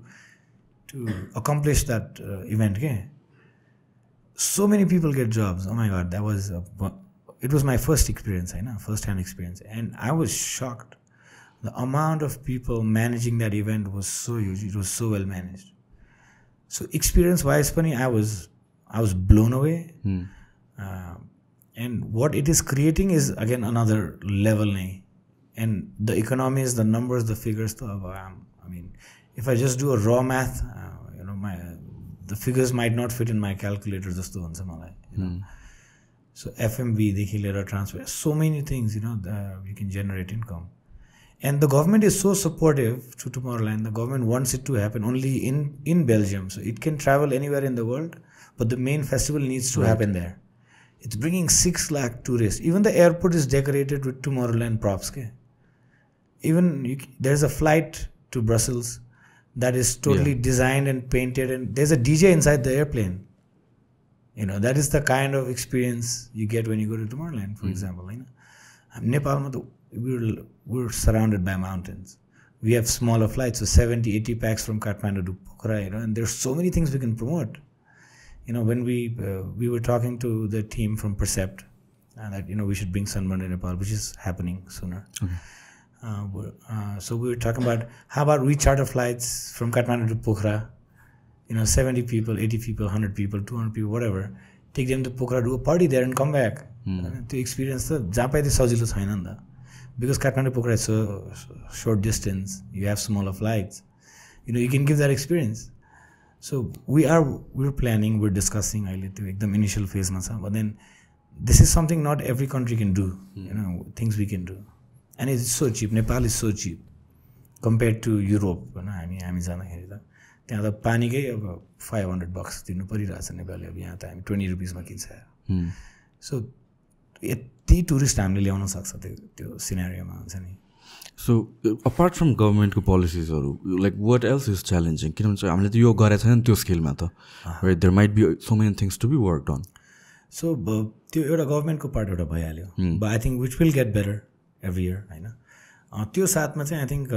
accomplish that event. Okay? So many people get jobs. Oh my God, it was my first experience, first-hand experience. And I was shocked. The amount of people managing that event was so huge. It was so well managed. So experience-wise, I was blown away. And what it is creating is, again, another level. And the economies, the numbers, the figures, I mean, if I just do a raw math, the figures might not fit in my calculator just to So FMV, dekhi lera transfer, so many things, you can generate income. And the government is so supportive to Tomorrowland. The government wants it to happen only in Belgium. So it can travel anywhere in the world, but the main festival needs to happen there. It's bringing 6 lakh tourists. Even the airport is decorated with Tomorrowland props. Even there's a flight to Brussels that is totally designed and painted, and there's a DJ inside the airplane. You know, that is the kind of experience you get when you go to Tomorrowland, for example. You know, Nepal, we're surrounded by mountains. We have smaller flights, so 70, 80 packs from Kathmandu to Pokhara, you know, and there's so many things we can promote. You know, when we were talking to the team from Percept, that, you know, we should bring Sunburn to Nepal, which is happening sooner. Okay. So we were talking about, how about we charter flights from Kathmandu to Pokhara, you know, 70 people, 80 people, 100 people, 200 people, whatever, take them to Pokhara, do a party there and come back. To experience the Japai the Sajilo Sainanda. Because Kathmandu Pokhara is so short distance, you have smaller flights, you know, you can give that experience. So we're planning, we're discussing the initial phase, but then this is something not every country can do, you know, things we can do. And it's so cheap. Nepal is so cheap compared to Europe. You know, I mean, त्यहाँ त पानीकै अब $500 तिर्नु परिरहेछ नेपालले, अब यहाँ त हामी 20 रुपिसमा किन्छ. सो यति टुरिस्ट हामीले ल्याउन सक्छ त्यो सिनेरियोमा हुन्छ नि. So apart from government policies, like what else is challenging? किनभने हामीले त यो गरेको छैन त्यो स्केलमा त, right? There might be so many things to be worked on. So त्यो एउटा गभर्नमेन्टको पार्ट एउटा भइहाल्यो, but I think which will get better every year, हैन. त्यो साथमा चाहिँ I think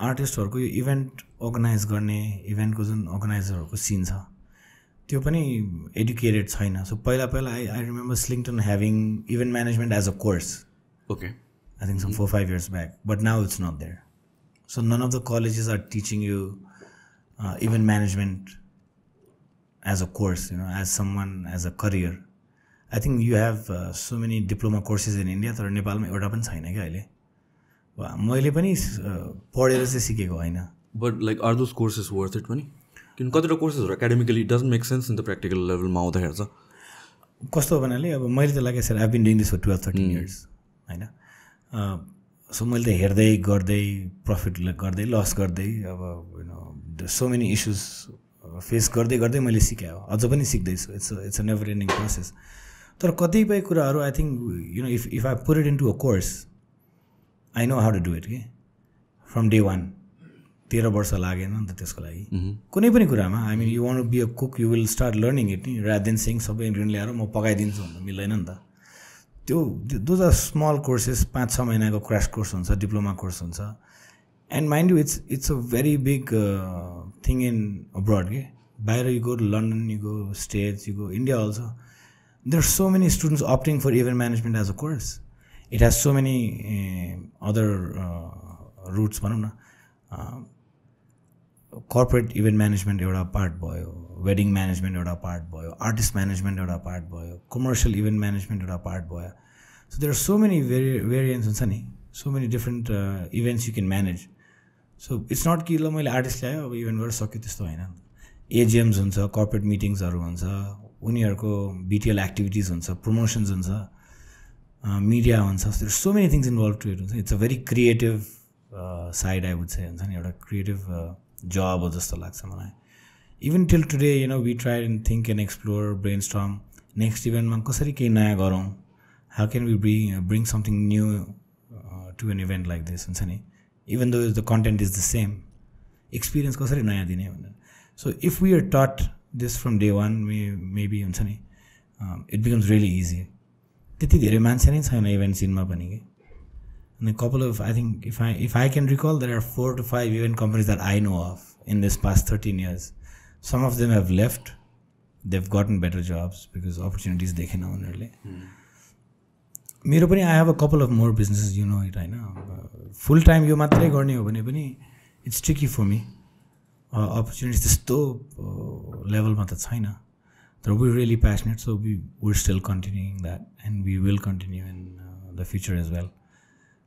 आर्टिस्टहरुको यो इभेन्ट अर्गनाइज गर्ने, इभेन्टको जुन अर्गनाइजरहरुको सिन छ त्यो पनि एडुकेटेड छैन. सो पहिला I remember Slington having event management as a course. Okay. I think some 4-5 years back, but now it's not there. So none of the colleges are teaching you event management as a course, you know, as a career. I think you have so many diploma courses in India, तर नेपालमा एउटा पनि छैन क्या अहिले. मैले पनि पढेर चाहिँ सिकेको हैन. But like, are those courses worth it पनि? किन कतिवटा कोर्सेसहरु academically it doesn't make sense in the practical level मा आउँदाखेरि चाहिँ कस्तो भन्नाले अब मैले त like I said I've been doing this for 12-13 years हैन. सो मैले त हेर्दै गर्दै प्रफिट गर्दै लस गर्दै अब you know so many issues face गर्दै गर्दै मैले सिकेँ. अझ पनि सिक्दैछु. It's a never ending process. तर कतिपय कुराहरू I think you know if I put it into a course I know how to do it के फ्रम डे 1. 13 वर्ष लागेन नि त त्यसको लागि कुनै पनि कुरामा. I mean you want to be a cook, you will start learning it नि, रादर देन सेइङ सबै इन्ग्रेडिएन्ट ल्याएर म पकाइदिन्छु भन्नु मिल्दैन नि त. त्यो दोज आर स्मल कोर्सेस, 5-6 महिनाको क्रास कोर्स हुन्छ, डिप्लोमा कोर्स हुन्छ. And mind you it's a very big thing in abroad के. बाहिर you go to London, you go states, you go India also, there are so many students opting for event management as a course. It has so many other routes भनौँ न. Corporate event management एउटा part भयो, wedding management एउटा part भयो, artist management एउटा part भयो, commercial event management एउटा part भयो. So there are so many variants हुन्छ नि, so many different events you can manage. So it's not कि ल मैले आर्टिस्ट ल्यायो अब इभेन्ट गरेर सक्यो, त्यस्तो होइन. एजिएम्स हुन्छ, कर्पोरेट मिटिङ्सहरू हुन्छ, उनीहरूको बिटिएल एक्टिभिटिज हुन्छ, प्रमोसन्स हुन्छ, मिडिया हुन्छ. There are so many things involve to it हुन्छ. It's a very creative side I would say हुन्छ नि, एउटा क्रिएटिभ जब हो जस्तो लाग्छ मलाई. Even till today you know we try and think and explore, brainstorm, next इभेन्टमा कसरी केही नयाँ गरौँ, how can we bring something new to an event like this हुन्छ नि. इभन दो the content is the same, experience कसरी नयाँ दिने भनेर. सो इफ वी आर टट दिस फ्रम डे 1 मेबी हुन्छ नि, इट बिकम्स रियली इजी. त्यति धेरै मान्छे नै छैन इभेन्ट सिनमा पनि कि. And a couple of, I think, if I can recall, there are 4 to 5 event companies that I know of in this past 13 years. Some of them have left. They've gotten better jobs because opportunities they can own early. मेरो पनि I have a couple of more businesses, you know it, I know. Full time यो मात्रै गर्ने हो भने पनि it's tricky for me. Opportunities त्यस्तो लेभलमा त छैन. तर we're really passionate, so we're still continuing that, and we will continue in the future as well.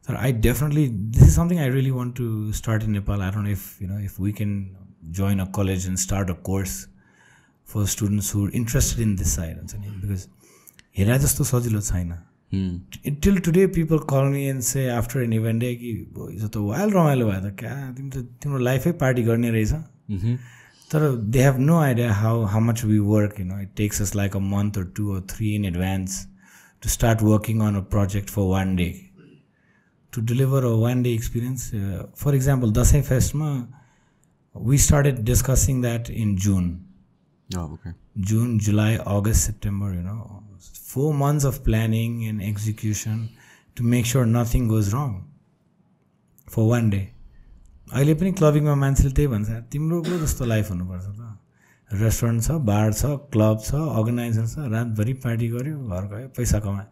So I definitely, this is something I really want to start in Nepal. I don't know if, you know, if we can join a college and start a course for students who are interested in this side. Because here jasto sajilo chaina. Till today people call me and say after an event day ki yo to wild ramailo bhayo ta kya timro life ai party गर्ने रहेछ. तर they have no idea how much we work, you know. It takes us like a month or 2 or 3 in advance to start working on a project for one day, to deliver a one-day experience. For example, Dashain Festma, we started discussing that in June. Oh, okay. June, July, August, September, 4 months of planning and execution to make sure nothing goes wrong for one day. अहिले पनि क्लबिङमा मान्छेले त्यही भन्छ तिम्रो पो जस्तो life हुनुपर्छ त रेस्टुरेन्ट छ बार छ क्लब छ अर्गनाइजर छ रातभरि पार्टी गर्यो घर गयो पैसा कमायो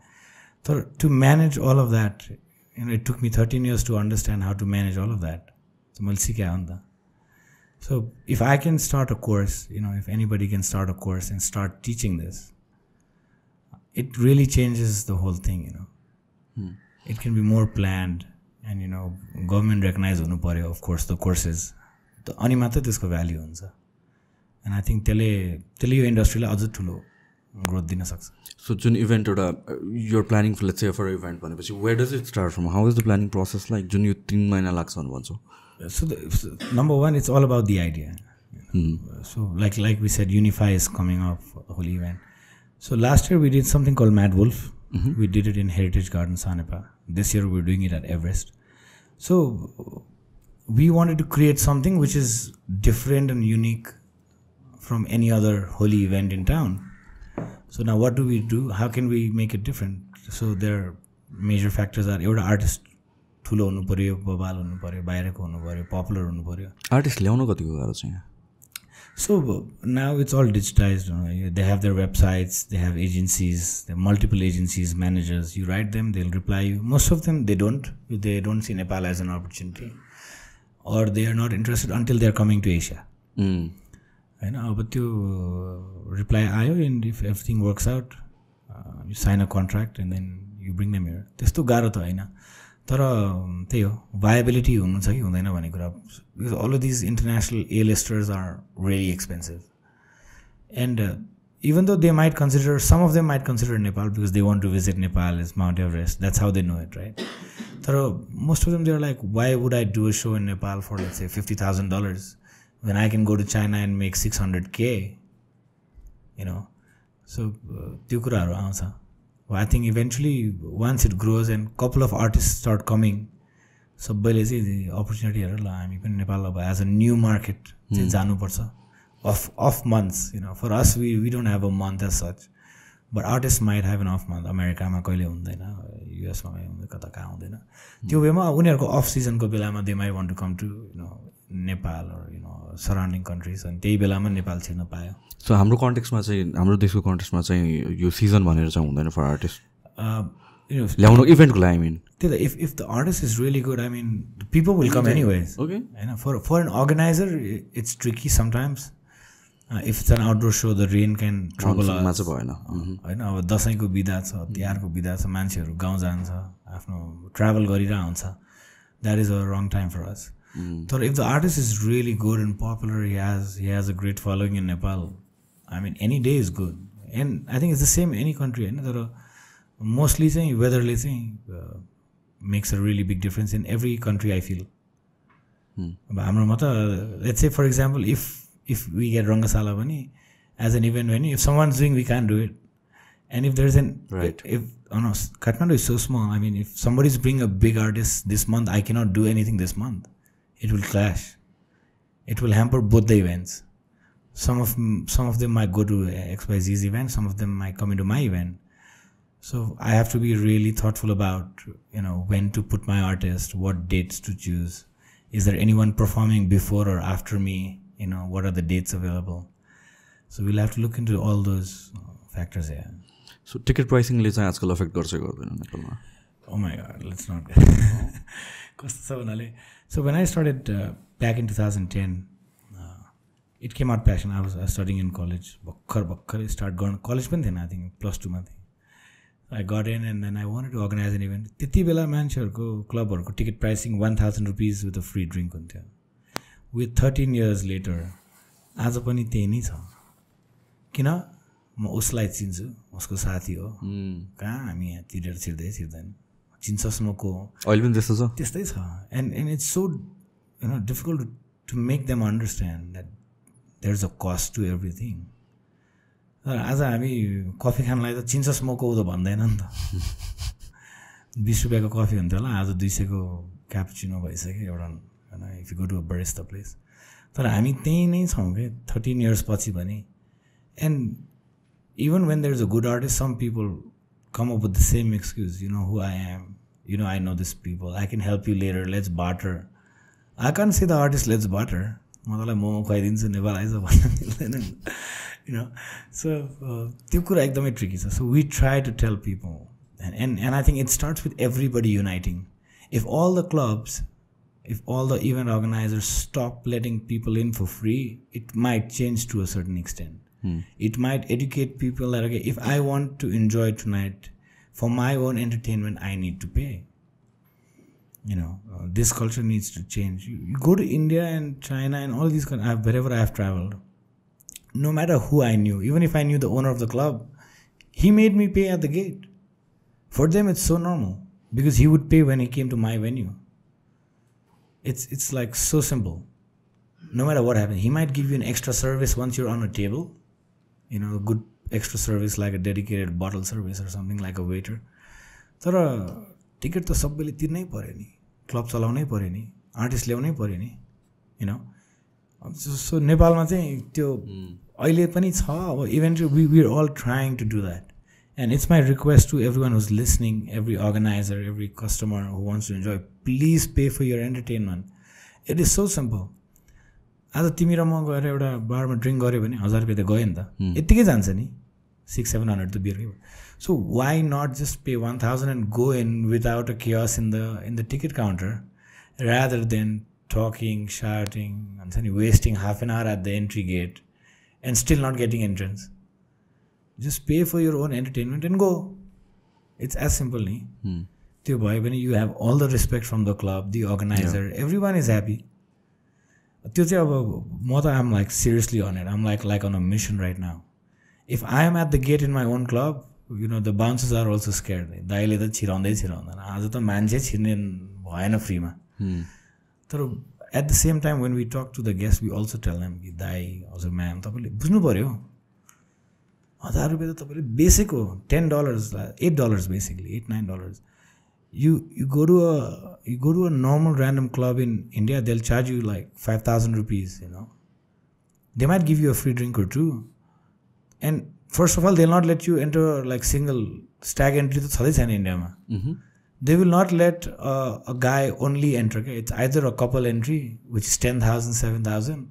तर to manage all of that it took me 13 years to understand how to manage all of that मैले सिकेँ हो नि त so if I can start a course if anybody can start a course and start teaching this it really changes the whole thing it can be more planned and government recognise हुनु पऱ्यो of course the courses अनि मात्रै त्यसको value हुन्छ and I think त्यसले यो इन्डस्ट्रीलाई अझ ठुलो ग्रोथ दिन सक्छ सो जुन इभेन्ट एउटा you're planning let's say for event भनेपछि where does it start from how is the planning process like जुन यो 3 महिना लाग्छ भन्छौ so number 1 it's all about the idea so like we said unify is coming of whole event so last year we did something called mad wolf we did it in Heritage Garden Sanepa. This year we're doing it at Everest. So we wanted to create something which is different and unique from any other holy event in town. So now what do we do? How can we make it different? So there are major factors are एउटा artist ठुलो हुनु पर्यो बबाल हुनु पर्यो बाहिरको हुनु पर्यो पपुलर हुनु पर्यो आर्टिस्ट ल्याउनु कतिको गाह्रो छ यहाँ So now it's all digitized. They have their websites, they have agencies, there are multiple agencies, managers. You write them, they'll reply you. Most of them, they don't see Nepal as an opportunity. Or they are not interested until they're coming to Asia. But you reply ayo, and if everything works out, you sign a contract and then you bring them here. Testo garo ta haina. तर त्यही हो भायबिलिटी हुनु छ कि हुँदैन भन्ने कुरा because all of these international A listers are really expensive and even though they might consider some of them might consider Nepal because they want to visit Nepal is Mount Everest that's how they know it right तर most of them they are like why would I do a show in Nepal for let's say $50,000 when I can go to China and make 600K so त्यो कुराहरू आउँछ I think eventually once it grows and couple of artists start coming सबैले चाहिँ opportunity हेरेर ल हामी पनि नेपाल अब एज अ न्यू मार्केट चाहिँ जानुपर्छ off months for us we don't have a month as such but artist might have an off month अमेरिकामा कहिले हुँदैन युएसमा हुँदैन कता कहाँ हुँदैन त्यो वेमा उनीहरूको अफ सिजनको बेलामा they might want to come to Nepal surrounding countries अनि त्यही बेलामा नेपाल छिर्न पायो सो हाम्रो कन्टेक्समा चाहिँ हाम्रो देशको कन्टेक्समा चाहिँ यो सिजन भनेर चाहिँ हुँदैन फर आर्टिस्ट ल्याउनु इभेन्टको लागि आई मिन त्यही त if the artist is really good I mean people will come anyways होइन for an organizer it's tricky sometimes if it's an outdoor so the rain can trouble भएन होइन अब दसैँको बिदा छ तिहारको बिदा छ मान्छेहरू गाउँ जान्छ आफ्नो ट्राभल गरिरहेको हुन्छ that is a wrong time for us तर if the artist is really good and popular he has a great following in Nepal, I mean any day is good and I think it's the same in any country होइन तर mostly चाहिँ वेदरले चाहिँ makes a really big difference in every country I feel. अब हाम्रोमा त let's say for example if we get रङ्गशाला पनि as an event venue, if someone's doing we can't do it and if there's an if Kathmandu is so small, I mean if somebody's bringing a big artist this month I cannot do anything this month. It will clash. It will hamper both the events. Some of them might go to XYZ's event. Some of them might come into my event. So I have to be really thoughtful about when to put my artist, what dates to choose. Is there anyone performing before or after me? What are the dates available? So we'll have to look into all those factors here. So ticket pricing ले चाहिँ आजकल affect गर्छ गर्दैन नेपालमा? Oh my God, let's not. कस्तो छ भन्नाले So when I started back in 2010, it came out passion. I was studying in college. Bhakkar start going college पनि थिएन I think +2 मा थिएँ. I got in and then I wanted to organize an event. त्यति बेला मान्छेहरूको क्लबहरूको ticket pricing $1,000 with a free drink हुन्थ्यो. With 13 years later, आज पनि त्यही नै छ. किन म उसलाई चिन्छु, उसको साथी हो. कहाँ हामी यहाँ तिरेर छिर्दैन. चिन्सम्मको अहिले पनि त्यस्तो छ त्यस्तै छ and it's so difficult to make them understand that there is a cost to everything आज हामी कफी खानलाई त चिन्सम्मको त भन्दैन नि त 20 रुपियाँको कफी हुन्थ्यो होला, आज 200 को क्यापुचिनो भइसक्यो एउटा होइन, if you go to a barista place. तर हामी त्यहीँ नै छौँ क्या 13 years पछि पनि. And even when there is a good artist, some people come up with the same excuse, you know who I am, you know I know these people, I can help you later, let's barter. I can't say the artist let's barter. मलाई मोमो खुवाइदिन्छु नेपाल आइज भन्न मिल्दैन, you know. So त्यो कुरा एकदमै tricky छ. So we try to tell people, and I think it starts with everybody uniting. If all the clubs, if all the event organizers stop letting people in for free, it might change to a certain extent. It might educate people that, okay, if I want to enjoy tonight for my own entertainment, I need to pay. You know, this culture needs to change. You go to India and China and all these countries, wherever I have traveled, no matter who I knew, even if I knew the owner of the club, he made me pay at the gate. For them, it's so normal because he would pay when he came to my venue. It's like so simple. No matter what happens, he might give you an extra service once you're on a table. You know, a good extra service like a dedicated bottle service or something, like a waiter. तर ticket त सबैले तिर्नै पर्यो नि, club चलाउनै पर्यो नि, artist ल्याउनै पर्यो नि, यु नो. सो नेपालमा चाहिँ त्यो अहिले पनि छ. अब eventually we are all trying to do that. And it's my request to every one who's listening, every organiser, every customer who wants to enjoy, please pay for your entertainment. It is so simple. आज तिमी र म गएर एउटा बारमा drink गऱ्यो भने 1000 रुपियाँ त गयो नि त, यत्तिकै जान्छ नि, 600-700 त beer. So why not just pay 1000 and go in without a chaos in the ticket counter, rather than talking, shouting, भन्छ नि, wasting half an hour at the entry gate and still not getting entrance. Just pay for your own entertainment and go. It's as simple नि. त्यो भयो भने you have all the respect from the club, the organizer, everyone is happy. त्यो चाहिँ अब म त I'm like seriously on it, I'm like on a mission right now. If I am at the gate in my own club, you know, the bouncers are also scared. दाइले त छिराउँदैन, आज त मान्छे छिर्ने भएन फ्रीमा. तर at the same time when we talk to the guest, we also tell them कि दाइ, हजुर म्याम, तपाईँले बुझ्नु पऱ्यो, 1000 रुपियाँ त तपाईँले बेसिक हो, $10, $8 basically, $8-9. You go to a normal random club in India, they'll charge you like 5,000 rupees, you know. They might give you a free drink or two. And first of all, they'll not let you enter like single stag entry to chhadai chaina India ma. They will not let a guy only enter. Okay? It's either a couple entry, which is 10,000, 7,000.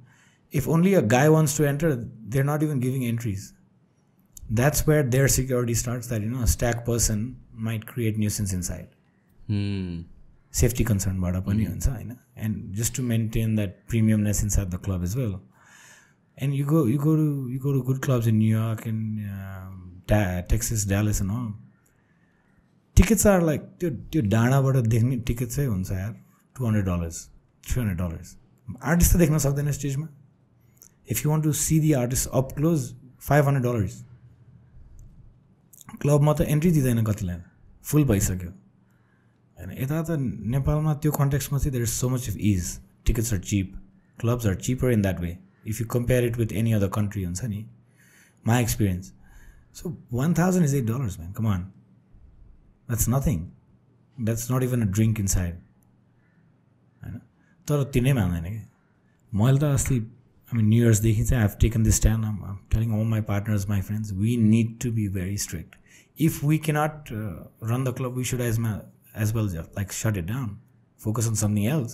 If only a guy wants to enter, they're not even giving entries. That's where their security starts, that, you know, a stag person might create nuisance inside. Safety concern bada pani huncha haina, and just to maintain that premiumness inside the club as well. And you go to good clubs in New York and Texas, Dallas and all. Tickets are like त्यो डाँडाबाट देख्ने ticket चाहिँ हुन्छ यार $200, $300. Artist त देख्न सक्दैन स्टेजमा. If you want to see the artist up close, $500. क्लबमा त एन्ट्री दिँदैन कतिलाई, फुल भइसक्यो. होइन, यता त नेपालमा त्यो कन्टेक्स्टमा चाहिँ there is so much of ease. Tickets are cheap, clubs are cheaper in that way if you compare it with any other country, हुन्छ नि, my experience. So 1000 is $8, man, come on. That's nothing. That's not even a drink inside. होइन, तर तिनै मान्दैन कि. मैले त अस्ति, I mean, New Year's देखि चाहिँ I have taken this stand. I'm telling all my partners, my friends, we need to be very strict. If we cannot run the club, we should as well like shut it down, focus on something else.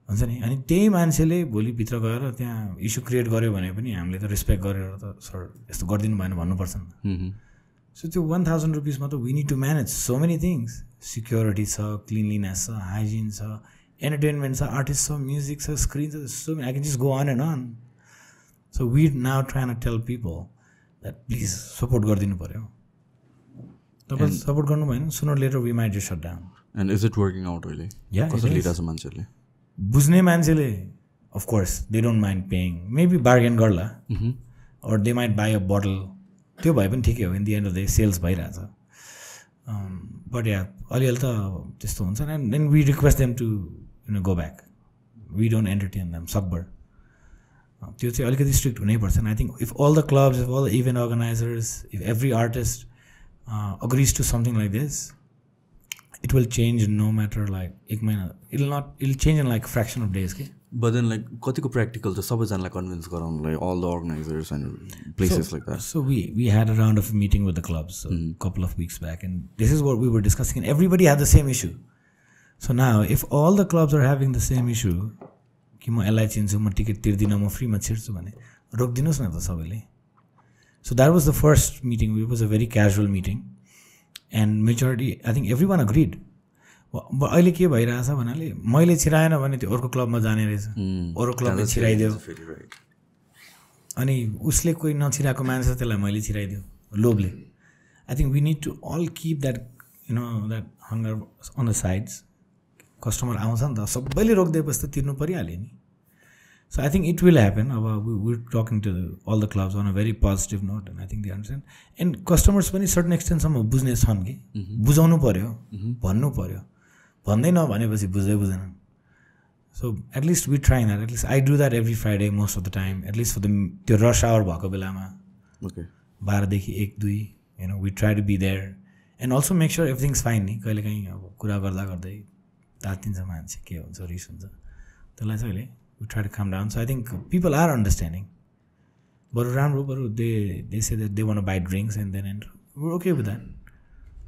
हुन्छ नि. अनि त्यही मान्छेले भोलिभित्र गएर त्यहाँ issue create गर्यो भने पनि हामीले त रेस्पेक्ट गरेर त सर यस्तो गरिदिनु भएन भन्नुपर्छ नि. सो त्यो 1000 रुपिसमा त we need to manage so many things. Security छ, क्लिनलिनेस छ, हाइजिन छ, एन्टरटेनमेन्ट छ, आर्टिस्ट छ, म्युजिक छ, स्क्रिन छ, so I can just go on and on. So we now trying to tell people that please support गरिदिनु पऱ्यो. तपाईँ सपोर्ट गर्नु भएन, sooner later we might just shut down. And is it working out अहिले? कसरी लिइरहेछ मान्छेले? बुझ्ने मान्छेले of course they don't mind paying, maybe bargain गर्ला, or they might buy a bottle. त्यो भए पनि ठिकै हो, in the end of the sales भइरहेछ. बट या अलिअलि त त्यस्तो हुन्छ. And then we request them to go back. We don't entertain them सकभर. त्यो चाहिँ अलिकति स्ट्रिक्ट हुनैपर्छ. I think if all the clubs, if all the event organizers, if every artist agrees to something like this, it will change no matter like ek mahina. It'll change in like fraction of days. But then like कतिको practical to सबैजनालाई convince गराउनलाई all the organizers and places like that. So we had a round of meeting with the clubs a couple of weeks back, and this is what we were discussing, and everybody had the same issue. So now if all the clubs are having the same issue, कि म यसलाई चिन्छु म ticket तिर्दिनँ म फ्रीमा छिर्छु भने रोकिदिनुस् न त सबैले. So that was the first meeting. It was a very casual meeting, and majority, I think everyone agreed. अहिले के भइरहेछ भन्नाले मैले छिराएन भने त्यो अर्को क्लबमा जाने रहेछ, अरू क्लबले छिराइदियो, अनि उसले कोही नछिराएको मान्छ त्यसलाई मैले छिराइदियो लोभले. I think we need to all keep that that hunger on the sides. Customer आउँछ नि त सबैले रोकिदिएपछि त तिर्नु परिहाल्यो नि. So I think it will happen. अब we talking to all the clubs on a very positive note, and I think they understand. And customers पनि सर्टन एक्सटेन्टसम्म बुझ्ने छन् कि बुझाउनु पऱ्यो, भन्नु पऱ्यो. भन्दै नभनेपछि बुझ्दैनन्. So at least we try that. At least I do that every Friday most of the time, at least for the त्यो रस आवर भएको बेलामा 12 देखि 1-2 we try to be there, and also make sure everything's fine नि. कहिले काहीँ अब कुरा गर्दा गर्दै तातिन्छ मान्छे, के हुन्छ, रिस हुन्छ, त्यसलाई चाहिँ अहिले we try to calm down. So I think people are understanding. बरु राम्रो, बरु they say that they want to buy drinks and then and we okay with that.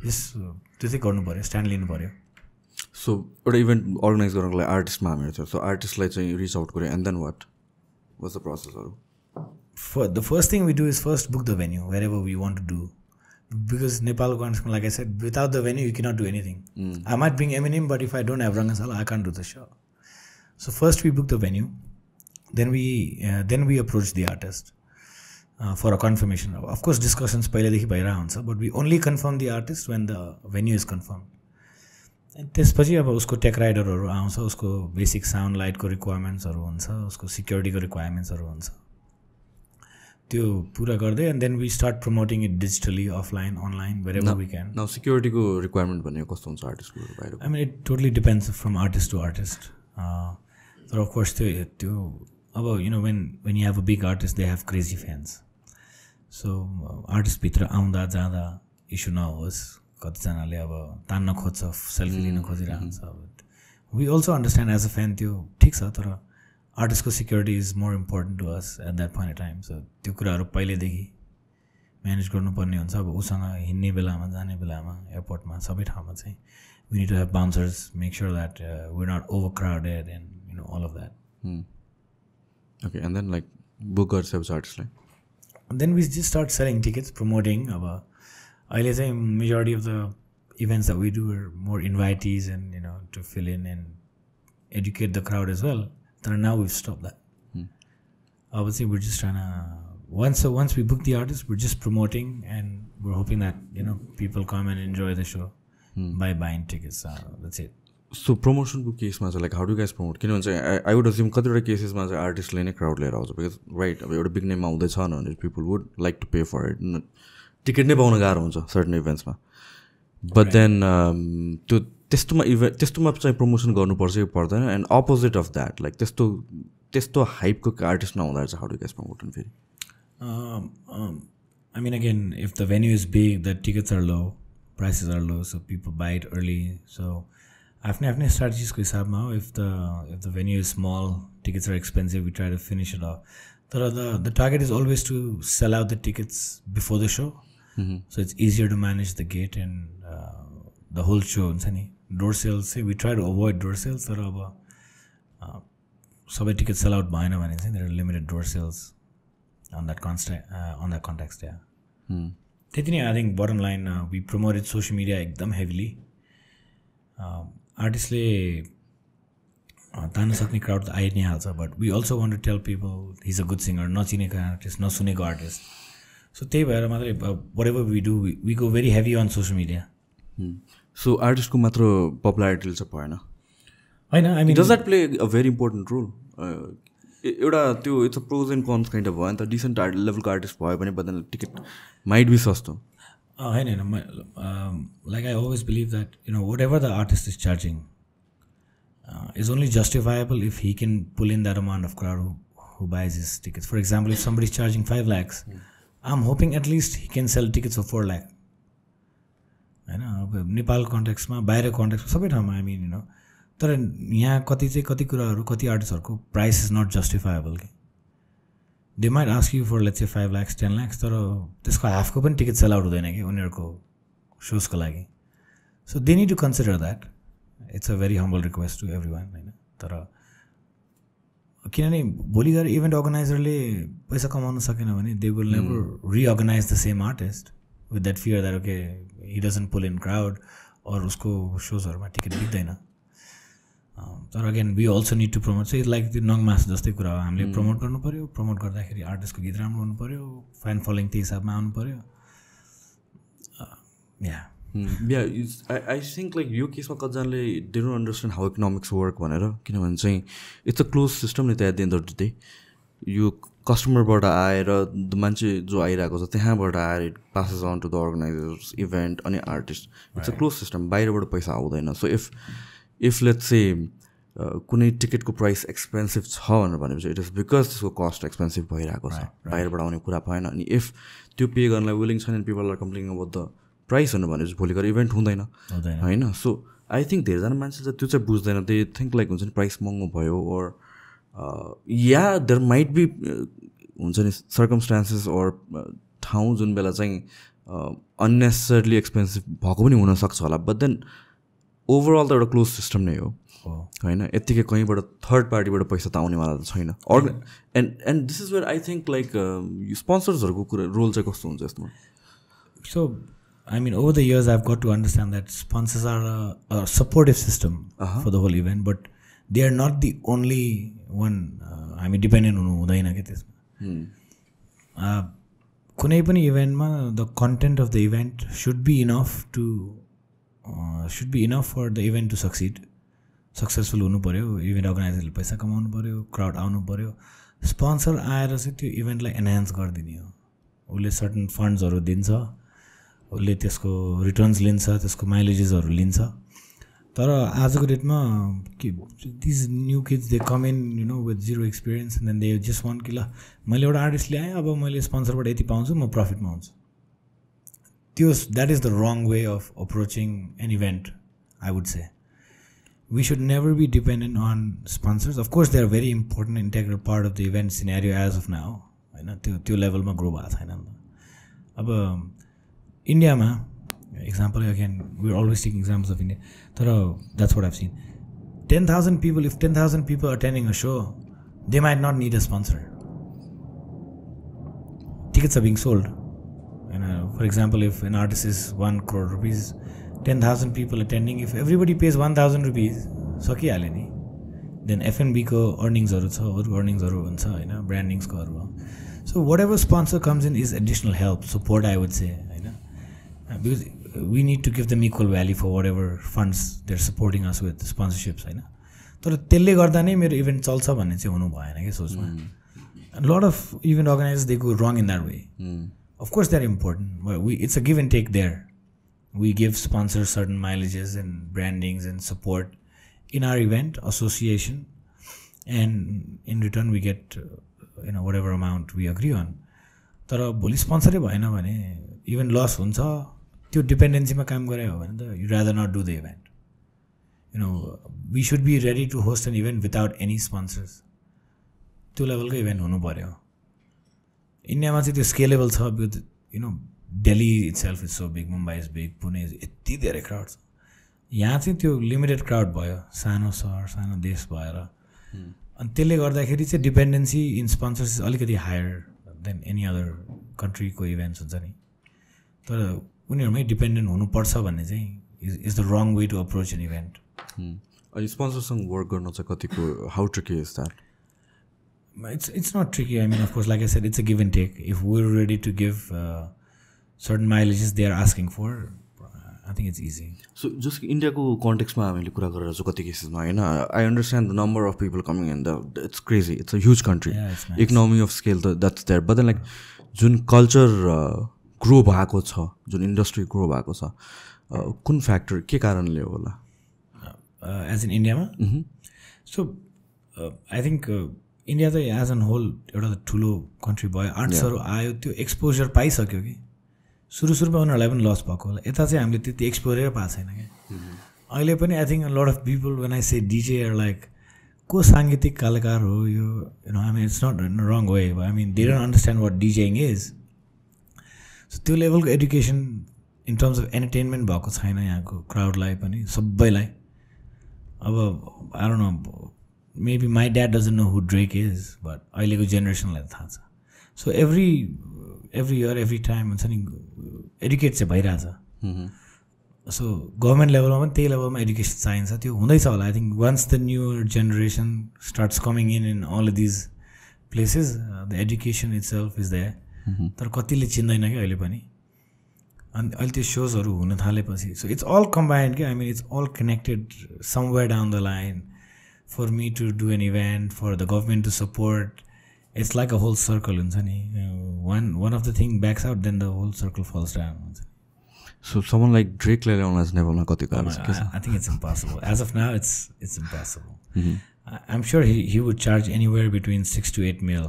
त्यो चाहिँ गर्नु पऱ्यो, स्ट्यान्ड लिनु पऱ्यो. सो एउटा इभेन्ट अर्गनाइज गर्नको लागि आर्टिस्टमा हामीहरू छ. सो आर्टिस्टलाई चाहिँ रिच आउट गऱ्यो, and then what was the प्रोसेसहरू? The first thing we do is first book the venue wherever we want to do, because Nepal, like I said, without the venue you cannot do anything. I might bring Eminem, but if I don't have Rangasala, I can't do the show. So first we book the venue, then we approach the artist for a confirmation. Of course discussions पहिलेदेखि भइरहेको हुन्छ, but we only confirm the artist when the venue is confirmed. त्यसपछि अब उसको take राइडरहरू आउँछ, उसको basic sound लाइटको रिक्वायरमेन्ट्सहरू हुन्छ, उसको सिक्योरिटीको रिक्वायरमेन्ट्सहरू हुन्छ, त्यो पुरा गर्दै and then we start promoting it digitally, offline, online, wherever we can. Now सिक्योरिटीको रिक्वायरमेन्ट भनेको कस्तो हुन्छ आर्टिस्टको बाहिर? I mean it totally depends from artist to artist. तर अफकोर्स त्यो अब when you have a big artist, they have crazy fans. So आर्टिस्टभित्र आउँदा जाँदा इस्यु नहोस्. कतिजनाले अब तान्न खोज्छ, सेल्फी लिन खोजिरहेको हुन्छ. We also understand as a fan त्यो ठिक छ, तर आर्टिस्टको security is more important to us at that point of time. So त्यो कुराहरू पहिल्यैदेखि म्यानेज गर्नुपर्ने हुन्छ. अब उसँग हिँड्ने बेलामा, जाने बेलामा, एयरपोर्टमा, सबै ठाउँमा चाहिँ we need to have bouncers, make sure that we are not over crowded and all of that. Okay, and then like book गर्छ आर्टिस्टलाई, then we just start selling tickets, promoting. अब अहिले चाहिँ majority of the events that we do are more invitees and to fill in and educate the crowd as well. तर now we stop that. अब चाहिँ we're just trying to once we book the artist, we're just promoting and we're hoping that people come and enjoy the show by buying tickets. That's it. So promotion को केसमा चाहिँ like how do you guys promote? किनभने चाहिँ I would assume कतिवटा केसेसमा चाहिँ आर्टिस्टले नै crowd लिएर आउँछ, because right अब एउटा बिग नेम आउँदैछ भने people would like to pay for it. Ticket नै पाउन गाह्रो हुन्छ सर्टन इभेन्ट्समा. बट देन त्यो त्यस्तोमा चाहिँ प्रमोसन गर्नुपर्छ कि पर्दैन? And opposite of that, like त्यस्तो हाइपको आर्टिस्ट नहुँदा चाहिँ हाउ डु गाइस प्रमोट? फेरि I mean, again, if the venue is big, the tickets are low, prices are low, so people buy it early. So after strategies ko hisab ma, if the venue is small, tickets are expensive, we try to finish it off. The target is always to sell out the tickets before the show. So it's easier to manage the gate and the whole show. Door sales, we try to avoid door sales. तर अब सबै tickets sell out भएन भने चाहिँ there are limited door sales on that context. Yeah. त्यति नै. I think bottom line, we promoted social media एकदम heavily. आर्टिस्टले तान्न सक्ने क्राउड त आइ नै हाल्छ, but we also want to tell people he's a good singer. नचिनेको आर्टिस्ट, नसुनेको आर्टिस्ट. सो त्यही भएर मात्रै whatever we do, we go very heavy on social media. So आर्टिस्टको मात्र पपुलारिटी चाहिँ भएन होइन? I mean does that play a very important role? एउटा त्यो it's a pros and cons kind of भयो नि त. डिसेन्ट लेभलको आर्टिस्ट भयो भने बट टिकट माइट बी सस्तो. होइन, like I always believe that whatever the artist is charging is only justifiable if he can pull in that amount of crowd who buys his tickets. For example, if somebody is charging 5 lakhs, I'm hoping at least he can sell tickets for 4 lakh. होइन. अब नेपाल कन्टेक्स्टमा बाहिर कन्टेक्स्टमा सबै ठाउँमा I mean तर यहाँ कति कुराहरू कति आर्टिस्टहरूको प्राइस इज नट जस्टिफाएबल कि they might ask you for let's say 5 lakhs 10 lakhs तर त्यसको हाफको पनि टिकट सेल आउट हुँदैन कि उनीहरूको सोजको लागि. So they need to consider that. It's a very humble request to every one होइन. तर किनभने भोलि गएर इभेन्ट अर्गनाइजरले पैसा कमाउन सकेन भने they will never reorganize the same artist with that fear that okay he doesn't pull in crowd और उसको सोजहरूमा टिकट बिक्दैन. तर again we also need to promote. So it's like त्यो नङ मास जस्तै कुरा हो. हामीले प्रमोट गर्नु पऱ्यो. प्रमोट गर्दाखेरि आर्टिस्टको गीत राम्रो हुनु पऱ्यो. फ्यान फलोइङ त्यही हिसाबमा आउनु पऱ्यो. आई थिङ्क लाइक यो केसमा कतिजनाले they don't understand how economics work भनेर. किनभने चाहिँ इट्स अ क्लोज सिस्टम नि त at the end of the day. यो कस्टमरबाट आएर मान्छे जो आइरहेको छ त्यहाँबाट आएर it passes on to the organizers event अनि artist. It's a close system. बाहिरबाट पैसा आउँदैन. सो इफ लेट्स से कुनै टिकटको प्राइस एक्सपेन्सिभ छ भनेपछि इट इज बिकज त्यसको कस्ट एक्सपेन्सिभ भइरहेको छ. बाहिरबाट आउने कुरा भएन. अनि इफ त्यो पे गर्नलाई विलिङ छैन and people are complaining about the price भनेपछि भोलि गएर इभेन्ट हुँदैन होइन. सो आई थिङ्क धेरैजना मान्छे चाहिँ त्यो चाहिँ बुझ्दैन. दे थिङ्क लाइक हुन्छ नि प्राइस महँगो भयो ओर या देयर माइट बी हुन्छ नि सर्कमस्टान्सेस ओर ठाउँ जुन बेला चाहिँ अननेसेसरली एक्सपेन्सिभ भएको पनि हुनसक्छ होला. बट देन ओभरअल त एउटा क्लोज सिस्टम नै हो होइन. यत्तिकै कहीँबाट थर्ड पार्टीबाट पैसा त आउनेवाला त छैन. And this is where I think like स्पोन्सर्सहरूको कुरा रोल चाहिँ कस्तो हुन्छ यसमा. सो I mean, over the years, I've got to understand that sponsors are a supportive system for the whole event, but they are not the only one. I mean, dependent on हुँदैन के त्यसमा. कुनै पनि इभेन्टमा the content of the event should be enough for the event to succeed. Successful हुनु पऱ्यो. Event अर्गनाइजरले पैसा कमाउनु पऱ्यो. क्राउड आउनु पऱ्यो. स्पोन्सर आएर चाहिँ त्यो इभेन्टलाई एनहान्स गरिदिने हो. उसले सर्टन फन्ड्सहरू दिन्छ. उसले त्यसको रिटर्न्स लिन्छ. त्यसको माइलेजेसहरू लिन्छ. तर आजको डेटमा के these new kids they come in with zero experience and then they just want कि ल मैले एउटा आर्टिस्ट ल्याएँ अब मैले स्पोन्सरबाट यति पाउँछु म प्रफिटमा आउँछु. That is the wrong way of approaching an event I would say. We should never be dependent on sponsors. Of course they are very important integral part of the event scenario as of now होइन. त्यो लेभलमा grow भएको छैन नि त. अब इन्डियामा example again we are always taking examples of India. तर that's what I've seen. 10,000 people, if 10,000 people are attending a show, they might not need a sponsor. Tickets are being sold. And for example, if an artist is 1 crore rupees, 10,000 people attending, if everybody pays 1,000 rupees, सकिहाल्यो नि. Then F&B को earningsहरू छ, अरू earningsहरू हुन्छ होइन, brandings को अरू. So whatever sponsor comes in is additional help, support I would say. Because we need to give them equal value for whatever funds they're supporting us with, sponsorships होइन. तर त्यसले गर्दा नै मेरो इभेन्ट चल्छ भन्ने चाहिँ हुनु भएन कि सोचमा. Lot of event organizers they go wrong in that way. Of course they are important but it's a give and take there. We give sponsors certain mileages and brandings and support in our event association and in return we get whatever amount we agree on. तर भोलि स्पोन्सरै भएन भने event loss हुन्छ. त्यो डिपेन्डेन्सीमा काम गरे हो भने त you rather not do the event. We should be ready to host an event without any sponsors. त्यो लेभलको इभेन्ट हुनु पऱ्यो. इन्डियामा चाहिँ त्यो स्केलेबल छ. Delhi itself is so big, Mumbai is big, Pune is यति धेरै क्राउड छ. यहाँ चाहिँ त्यो लिमिटेड क्राउड भयो. सानो सहर सानो देश भएर. अनि त्यसले गर्दाखेरि चाहिँ डिपेन्डेन्सी इन स्पोन्सर्स इज अलिकति हायर देन एनी अदर कन्ट्रीको इभेन्ट्स हुन्छ नि. तर उनीहरूमै डिपेन्डेन्ट हुनुपर्छ भन्ने चाहिँ is the wrong way to approach an event. अनि स्पोन्सरसँग वर्क गर्न चाहिँ कतिको how tricky is that? It's not tricky. I mean, of course, like I said, it's a give and take. If we're ready to give certain mileages they are asking for, I think it's easy. So just इन्डियाको कन्टेक्स्टमा हामीले कुरा गरेर चाहिँ कति केसेसमा होइन, I understand the number of people coming in the it's crazy. It's a huge country. Economy of scale त that's there. But then like जुन कल्चर ग्रो भएको छ, जुन इन्डस्ट्री ग्रो भएको छ, कुन फ्याक्टर के कारणले होला एज इन इन्डियामा? सो आई थिङ्क इन्डिया त एज एन होल एउटा त ठुलो कन्ट्री भयो, आर्ट्सहरू आयो, त्यो एक्सपोजर पाइसक्यो कि. सुरुमा उनीहरूलाई पनि लस भएको होला यता चाहिँ हामीले त्यति एक्सप्लोरै पाएको छैन क्या अहिले पनि I think lot of people when I say DJ are like को साङ्गीतिक कलाकार हो यो I mean it's not wrong way I mean they don't understand what DJing is so त्यो लेभलको education in terms of entertainment भएको छैन यहाँको क्राउडलाई पनि सबैलाई अब I don't know maybe my dad doesn't know who Drake is but अहिलेको जेनेरेसनलाई थाहा छ so every year every time हुन्छ नि एडुकेट चाहिँ भइरहेछ सो गभर्मेन्ट लेभलमा पनि त्यही लेभलमा एडुकेसन चाहिन्छ त्यो हुँदैछ होला I think once the new generation starts coming in all these places the education itself is there तर कतिले चिन्दैन क्या अहिले पनि अनि अहिले त्यो सोजहरू हुन थालेपछि सो इट्स अल कम्बाइन्ड क्या I mean it's all connected somewhere down the line for me to do an event for the government to support it's like a whole circle हुन्छ नि one of the thing backs out then the whole circle falls down हुन्छ So someone like Drake ल्याउन नेपालमा कति गाह्रो छ I think it's impossible. As of now, it's impossible. I'm sure he would charge anywhere between 6 to 8 mil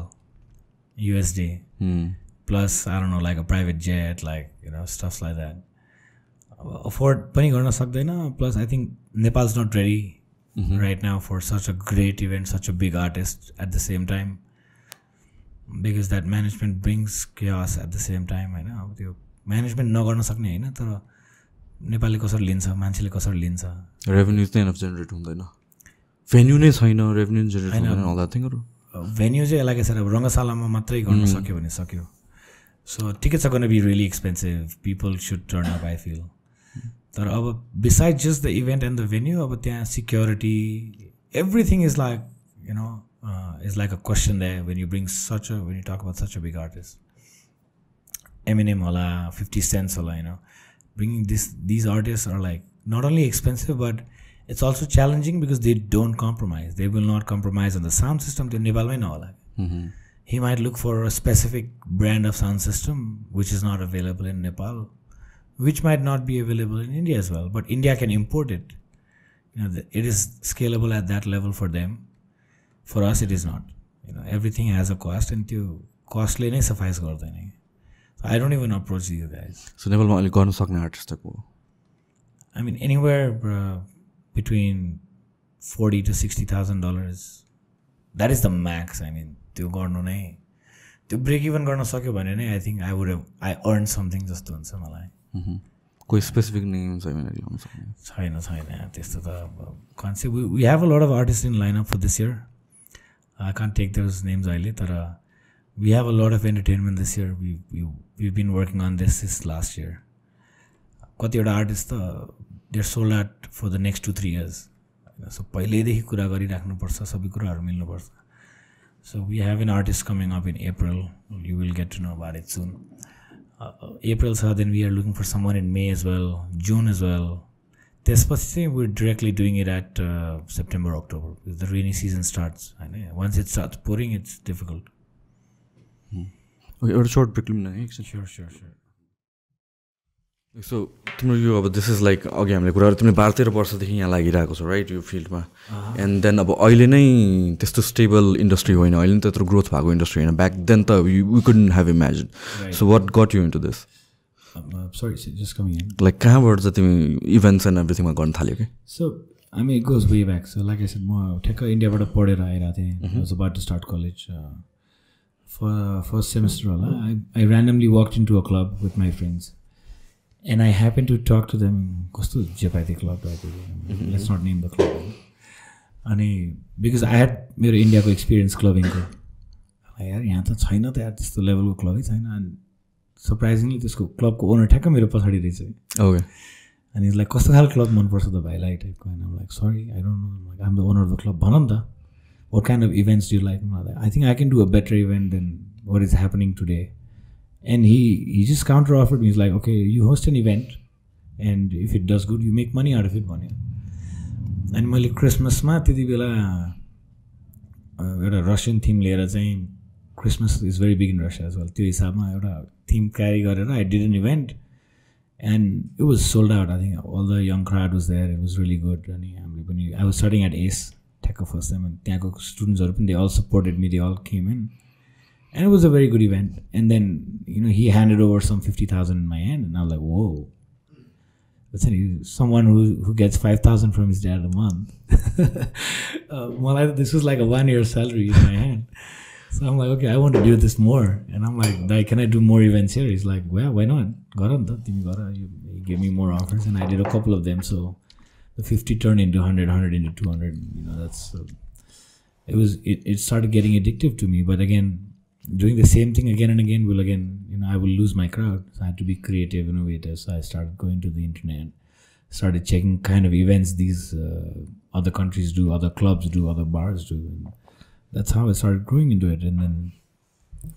USD. Plus, I don't know, like a private jet, like stuff like that. Afford पनि गर्न सक्दैन. Plus, I think Nepal's not ready right now for such a great event, such a big artist at the same time. Because that management brings chaos at the same time, I know. Management नगर्न सक्ने होइन तर नेपालले कसरी लिन्छ मान्छेले कसरी लिन्छ रेभेन्यू चाहिँ एनफ जेनेरेट हुँदैन भेन्यू नै छैन रेभेन्यू जेनेरेट हुँदैन होला थिङहरू भेन्यू चाहिँ यसलाई सर अब रङ्गशालामा मात्रै गर्न सक्यो भने सक्यो so tickets are gonna be really expensive people should turn up I feel तर अब beside just the event and the venue अब त्यहाँ security everything is like is like a question there when you bring such a when you talk about such a big artist Eminem hola 50 cents hola bringing these artists are like not only expensive but it's also challenging because they don't compromise they will not compromise on the sound system to Nepal mai na hola he might look for a specific brand of sound system which is not available in Nepal which might not be available in India as well but India can import it it is scalable at that level for them for us it is not everything has a cost and त्यो costly नै suffice गर्दैन I don't even approach you guys. So नेपालमा अहिले गर्न सक्ने artist को I mean anywhere between $40,000 to $60,000 that is the max I mean त्यो गर्नु नै त्यो ब्रेक इभन गर्न सक्यो भने नै I think I earned something जस्तो हुन्छ मलाई कोही स्पेसिफिक नेम छैन त्यस्तो त concept we have a lot of artists in lineup for this year I can't take those names अहिले तर we have a lot of entertainment this year we've been working on this last year कतिवटा artist त they're sold out for the next 2-3 years so पहिलेदेखि कुरा गरिराख्नुपर्छ सबै कुराहरू मिल्नुपर्छ so we have an artist coming up in April you will get to know about it soon April so then we are looking for someone in May as well June as well त्यसपछि चाहिँ we're directly doing it at September October because the rainy season starts once it starts pouring it's difficult एउटा short brake लिउँ न एकछिन sure so तिम्रो यो अब this is like अघि हामीले कुराहरू तिमीले 12-13 वर्षदेखि यहाँ लागिरहेको छौ राइट यो फिल्डमा एन्ड देन अब अहिले नै त्यस्तो स्टेबल इन्डस्ट्री होइन अहिले नै त्यत्रो ग्रोथ भएको इन्डस्ट्री होइन ब्याक देन त we couldn't have imagine so what got you into this like कहाँबाट चाहिँ तिमी इभेन्ट्स एन्ड एभ्रिथिङमा गर्न थाल्यो कि so I mean it goes way back so like I said म ठ्याक्क इन्डियाबाट पढेर आइरहेको थिएँ I was about to start college first semester I randomly walked into a club with my friends and I happened to talk to them kasto jepaiti club let's not name the club ani because I had मेरो India को experience clubbing को यार यहाँ त छैन त यार त्यस्तो लेभलको क्लबै छैन and surprisingly त्यसको क्लबको ओनर ठ्याक्क मेरो पछाडि रहेछ ओके अनि इज लाइक कस्तो खालको क्लब मनपर्छ त भाइलाई टाइपको होइन I'm like sorry I don't know I'm the owner of the club भन नि त what kind of events do you like? I think I can do a better event than what is happening today. And he just counter offered me. He's like, okay, you host an event and if it does good, you make money out of it. And मैले क्रिसमसमा त्यति बेला एउटा Russian theme लिएर चाहिँ Christmas is very big in Russia as well त्यो हिसाबमा एउटा theme carry गरेर I did an event and it was sold out I think all the young crowd was there it was really good अनि हामीले पनि I was starting at as ठ्याक्क first time अनि त्यहाँको स्टुडेन्ट्सहरू पनि they all supported me they all came in And it was a very good event. And then, he handed over some 50,000 in my hand, and I was like, whoa. That's someone who gets 5,000 from his dad a month. This was like a 1-year salary in my hand. So I'm like, okay, I want to do this more. And I'm like, can I do more events here? He's like, well, why not? You gave me more offers, and I did a couple of them. So the 50 turned into 100, 100 into 200. It started getting addictive to me. But again, doing the same thing again and again I will lose my crowd. So I had to be creative, innovative. So I started going to the internet, started checking kind of events these other countries do, other clubs do, other bars do. And that's how I started growing into it. And then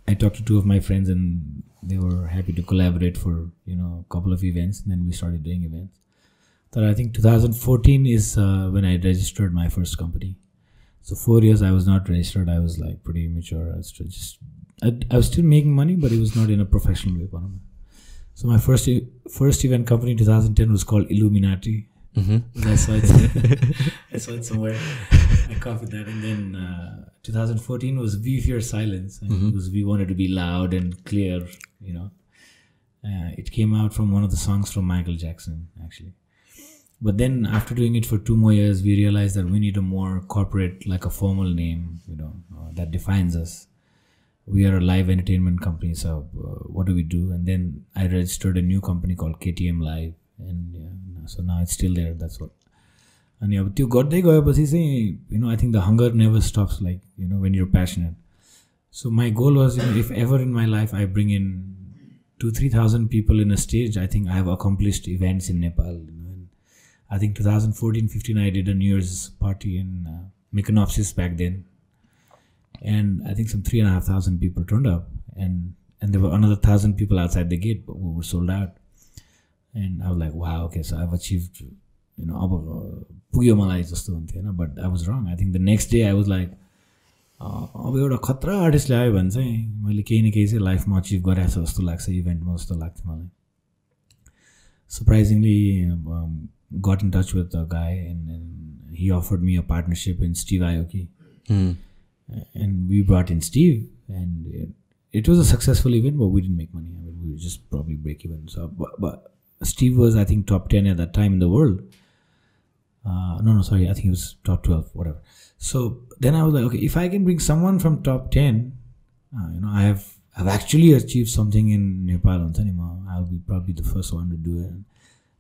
I talked to 2 of my friends, and they were happy to collaborate for a couple of events. And then we started doing events. So I think 2014 is when I registered my first company. So 4 years I was not registered. I was like pretty immature. I was still making money, but it was not in a professional way. So my first event company in 2010 was called Illuminati. I saw it somewhere. I copied that. And then 2014 was We Fear Silence. Because we wanted to be loud and clear, It came out from one of the songs from Michael Jackson, actually. But then after doing it for 2 more years, we realized that we need a more corporate, like a formal name, that defines us. We are a live entertainment company, so what do we do? And then I registered a new company called KTM Live. And so now it's still there. That's what. And त्यो गर्दै गएपछि चाहिँ I think the hunger never stops, like when you're passionate. So my goal was if ever in my life I bring in 2,000-3,000 people in a stage, I think I have accomplished events in Nepal. And I think 2014-15 I did a New Year's party in Mykonos back then, and I think some 3,500 people turned up, and there were another 1,000 people outside the gate, but we were sold out. And I was like, wow, okay, so I've achieved, पुग्यो मलाई जस्तो हुन्थ्यो हैन. But I was wrong. I think the next day I was like, अब एउटा खतरा आर्टिस्टले आयो भने चाहिँ मैले केही न केही चाहिँ लाइफमा अचिभ गरेको छु जस्तो लाग्छ, इभेन्टमा जस्तो लाग्थ्यो मलाई. Surprisingly, got in touch with a guy, and he offered me a partnership in Steve Aoki. And we brought in Steve, and it was a successful event, but we didn't make money. I mean, we were just probably break even. So, but Steve was, I think, top 10 at that time in the world. I think he was top 12, whatever. So then I was like, okay, if I can bring someone from top 10, I've actually achieved something in Nepal. I'll be probably the first one to do it. And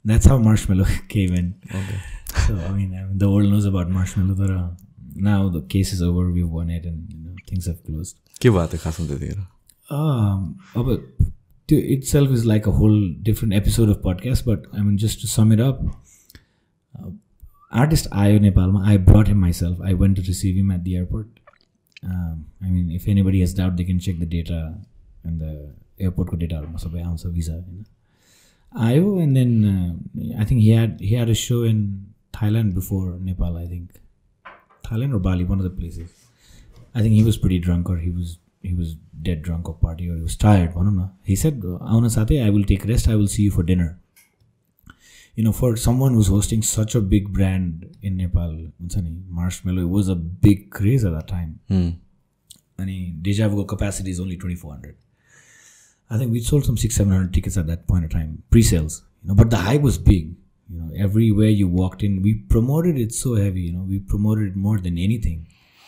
that's how Marshmellow came in. Okay. So I mean, the world knows about Marshmellow. Now the case is over. We've won it, and things have closed. के बात है खासमा त्यतिखेर? अब त्यो itself is like a whole different episode of podcast. But I mean, just to sum it up, artist आयो नेपालमा. I brought him myself. I went to receive him at the airport. I mean, if anybody has doubt, they can check the data and the airport ko data ma sabai aउँछ visa हैन. आयो, and then I think he had a show in Thailand before Nepal. I think Thailand or Bali, one of the places. I think he was pretty drunk, or he was dead drunk or party, or he was tired. I don't know. He said, "Auna sathe, I will take rest. I will see you for dinner." For someone who's hosting such a big brand in Nepal, Marshmellow, it was a big craze at that time. And Deja Vu capacity is only 2,400. I think we sold some 600-700 tickets at that point of time, pre-sales. But the hype was big. Everywhere you walked in, we promoted it so heavy. We promoted it more than anything.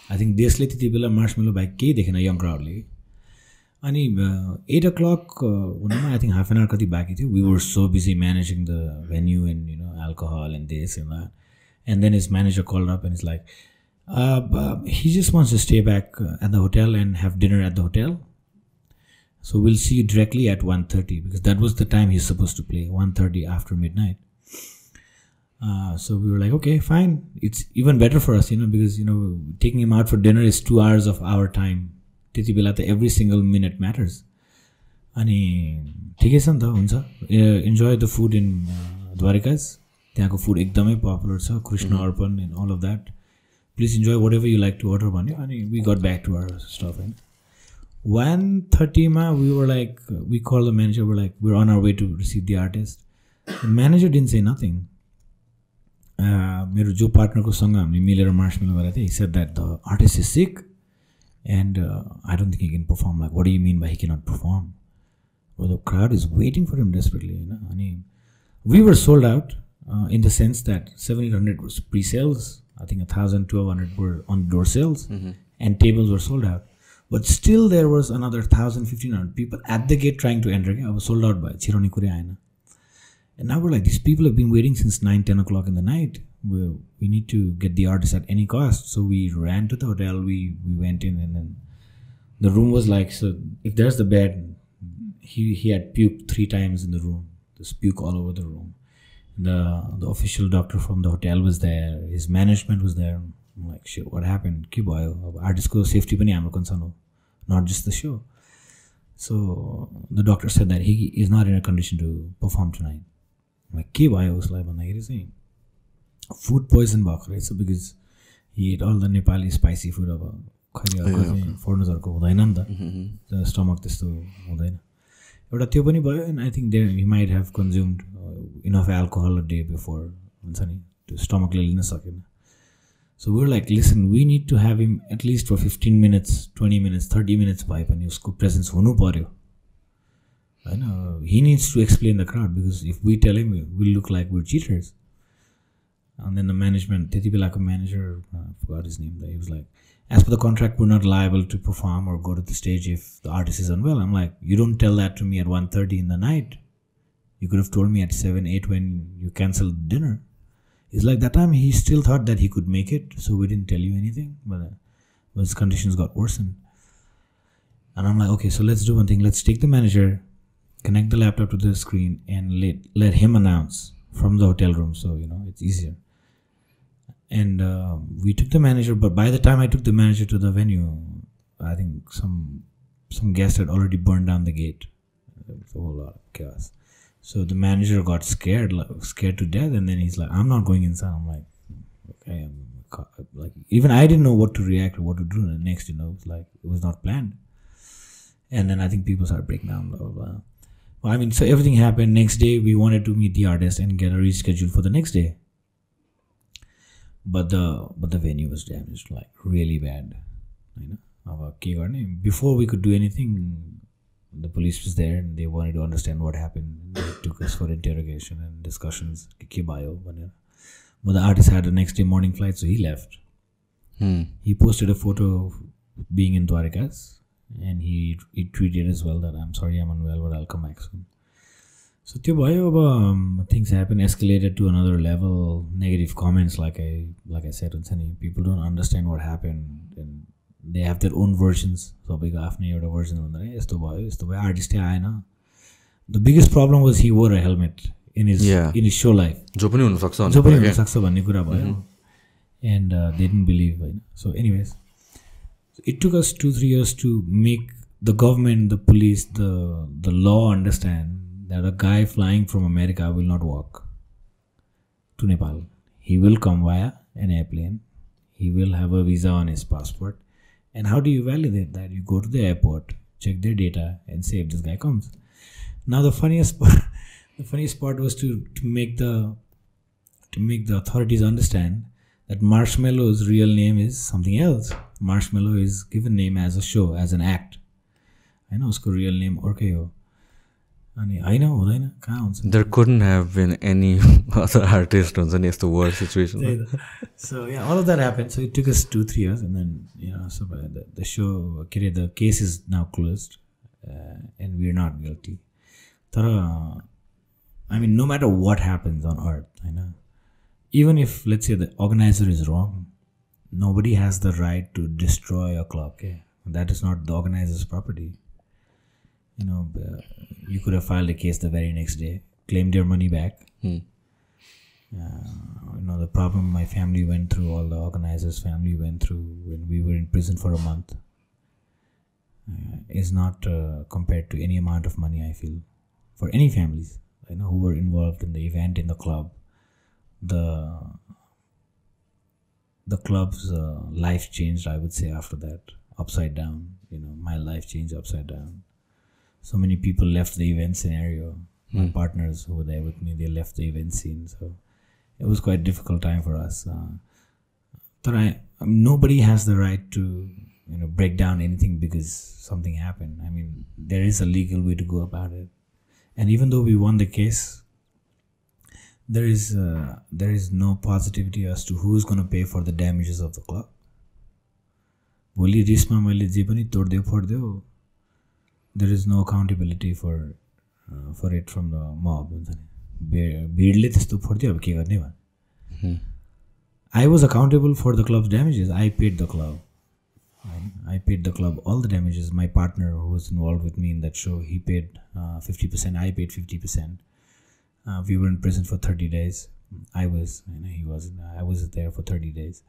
I think देशले त्यति बेला Marshmellow बाहेक केही देखेन young crowdले. अनि 8 o'clock I think half an hour कति बाँकी थियो. We were so busy managing the venue and alcohol and this and that. And then his manager called up and he's like, he just wants to stay back at the hotel and have dinner at the hotel. So we'll see you directly at 1:30, because that was the time he's supposed to play, 1:30 after midnight. So we were like, okay, fine. It's even better for us, because, taking him out for dinner is 2 hours of our time. त्यति बेला त every single minute matters. अनि ठिकै छ नि त, हुन्छ. Enjoy the food in Dwarika's. त्यहाँको food एकदमै popular छ, Krishna Arpan and all of that. Please enjoy whatever you like to order भन्यो. अनि we got back to our stuff. And 1:30 ma, we were like, we called the manager, we're like, we're on our way to receive the artist. The manager didn't say nothing. मेरो जो पार्टनरको सँग हामीले मिलेर Marshmellow गरेको थिए, he said that the artist is sick And I don't think he can perform. Like, what do you mean by he cannot perform? Well, the crowd is waiting for him desperately. You know, I mean, we were sold out in the sense that 700-800 was pre-sales. I think 1,000-1,200 were on-door sales, and tables were sold out. But still, there was another 1,000-1,500 people at the gate trying to enter. I was sold out by Chironi Kure Aina. And now we're like, these people have been waiting since 9-10 o'clock in the night. We need to get the artist at any cost. So we ran to the hotel. We went in, and then the room was like, so if there's the bed, he had puked 3 times in the room. There's puke all over the room. The official doctor from the hotel was there. His management was there. I'm like, shit, what happened? Ke bhayo? Artist ko safety pani hamro concern ho, not just the show. So the doctor said that he is not in a condition to perform tonight. I'm like, ke bhayo usलाई भन्दाखेरि चाहिँ food poison भएको रहेछ because he ate all the Nepali spicy food. अब खै अर्को चाहिँ फोर्नर्सहरूको हुँदैन नि त, स्टमक त्यस्तो हुँदैन. एउटा त्यो पनि भयो. And I think there he might have consumed enough alcohol a day before, हुन्छ नि, त्यो स्टमकले लिन सकेन. So we were like, listen, we need to have him at least for 15 minutes, 20 minutes, 30 minutes भए पनि उसको प्रेजेन्स हुनु पऱ्यो होइन. He needs to explain the crowd because if we tell him will look like we're cheaters. And then the management, त्यति बेलाको manager, forgot his name, he was like, as per the contract, we're not liable to perform or go to the stage if the artist is unwell. I'm like, you don't tell that to me at 1:30 in the night. You could have told me at 7, 8 when you canceled dinner. It's like that time he still thought that he could make it, so we didn't tell you anything. But his conditions got worsened. And I'm like, okay, so let's do one thing. Let's take the manager, connect the laptop to the screen, and let him announce from the hotel room, so you know it's easier. And we took the manager, but by the time I took the manager to the venue, I think some guest had already burned down the gate. There was a whole lot of chaos. So the manager got scared to death, and then he's like, "I'm not going inside." I'm like, "Okay." Like, even I didn't know what to react or what to do next. You know, it's like it was not planned. And then I think people started breaking down. Blah blah blah. Well, I mean, so everything happened. Next day, we wanted to meet the artist and get a reschedule for the next day. But the venue was damaged, like really bad. You know, before we could do anything, the police was there and they wanted to understand what happened. They took us for interrogation and discussions. But the artist had a next day morning flight, so he left. He posted a photo of being in Dwarikas, and he tweeted as well that I'm sorry I'm unwell, but I'll come back soon. So things happen, escalated to another level. Negative comments, like I said, people don't understand what happened, and they have their own versions. So big afne euta version bhanda yasto bhayo artist aayena. The biggest problem was he wore a helmet in his show life. Jo pani huna sakcha भन्ने कुरा भयो. And they didn't believe. So anyways, it took us 2-3 years to make the government, the police, the law understand that a guy flying from America will not walk to Nepal. He will come via an airplane. He will have a visa on his passport. And how do you validate that? You go to the airport, check their data, and say if this guy comes. Now the funniest part was to make the authorities understand that Marshmellow's real name is something else. Marshmellow is given name as a show, as an act. I know usko real name orkai ho. I know, there couldn't have been any other artist on the worst situation. So yeah, all of that happened. So it took us 2-3 years, and then so the show, the case is now closed, and we're not guilty. I mean, no matter what happens on earth, even if, let's say, the organizer is wrong, nobody has the right to destroy a club. Okay? That is not the organizer's property. You could have filed a case the very next day, claimed your money back. The problem my family went through, all the organizers' family went through when we were in prison for a month, is not compared to any amount of money, I feel, for any families who were involved in the event, in the club. The club's life changed, I would say, after that, upside down. My life changed upside down. So many people left the event scenario. My partners who were there with me, they left the event scene. So it was quite a difficult time for us. But nobody has the right to break down anything because something happened. I mean, there is a legal way to go about it. And even though we won the case, there is no positivity as to who is going to pay for the damages of the club. Boli risma मैले जे पनि तोड्दियो फोड्दियो, there is no accountability for it from the mob. भिडले त्यस्तो फोड्दियो, अब के गर्ने भने. I was accountable for the club's damages. I paid the club. I paid the club all the damages. My partner who was involved with me in that show, he paid 50%. I paid 50%. We were in prison for 30 days. I was there for 30 days.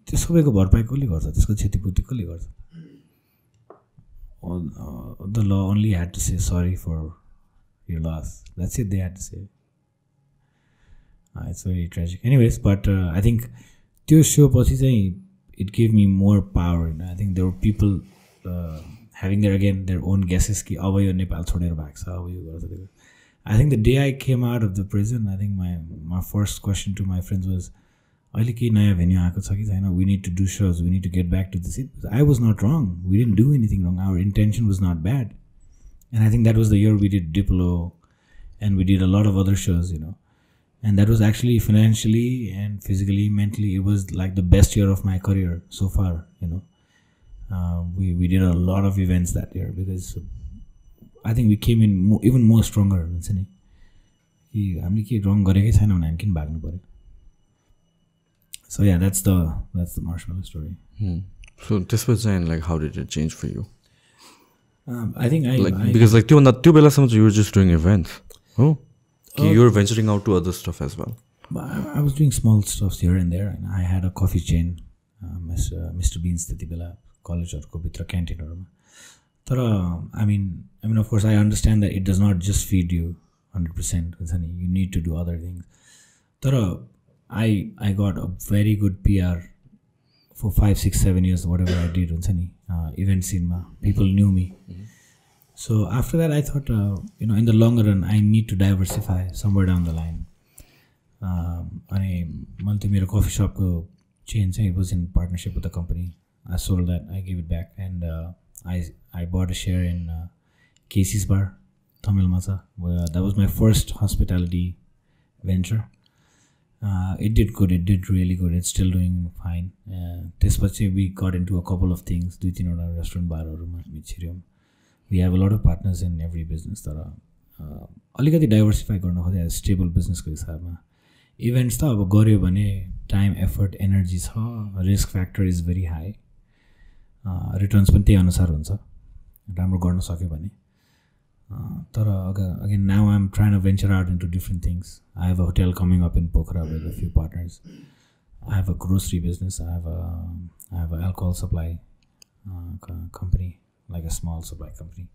त्यो सबैको भरपाई कसले गर्छ? त्यसको क्षतिपूर्ति कसले गर्छ? The law only had to say sorry for your loss. That's it they had to say. It's very tragic. Anyways, but I think त्यो show पछि चाहिँ it gave me more power. I think there were people having their own guesses कि अब यो नेपाल छोडेर भाग्छ, अब यो गर्छ. I think the day I came out of the prison, I think my first question to my friends was, अहिले केही नयाँ भेन्यू आएको छ कि छैन? We need to do shows. We need to get back to the city. I was not wrong. We didn't do anything wrong. Our intention was not bad. And I think that was the year we did Diplo, and we did a lot of other shows, And that was actually financially and physically, mentally, it was like the best year of my career so far, We did a lot of events that year because I think we came in even more stronger. So yeah, that's the Marshmellow story. So this was then, like, how did it change for you? I think because like two belasam you were just doing events. Oh, you were venturing out to other stuff as well. I was doing small stuff here and there. And I had a coffee chain, Mr. Beans Titibela college or Kobitra canteen or. I mean, of course, I understand that it does not just feed you 100%. You need to do other things. I got a very good PR for 5, 6, 7 years, whatever I did. Event scene, people knew me. So after that, I thought, in the longer run, I need to diversify somewhere down the line. My coffee shop chain, it was in partnership with the company. I sold that, I gave it back, and I bought a share in Casey's Bar, Tamil Masa. That was my first hospitality venture. It did good. It did really good. It's still doing fine. We got into a couple of things. Restaurant bar. We have a lot of partners in every business. Alikati diversify garna khojai a stable business ko hisabma. Events ta aba garyo bhane time, effort, energy cha, risk factor is very high. Returns पनि त्यही अनुसार हुन्छ राम्रो गर्न सक्यो भने. Again, now I'm trying to venture out into different things. I have a hotel coming up in Pokhara with a few partners. I have a grocery business. I have an alcohol supply company, like a small supply company.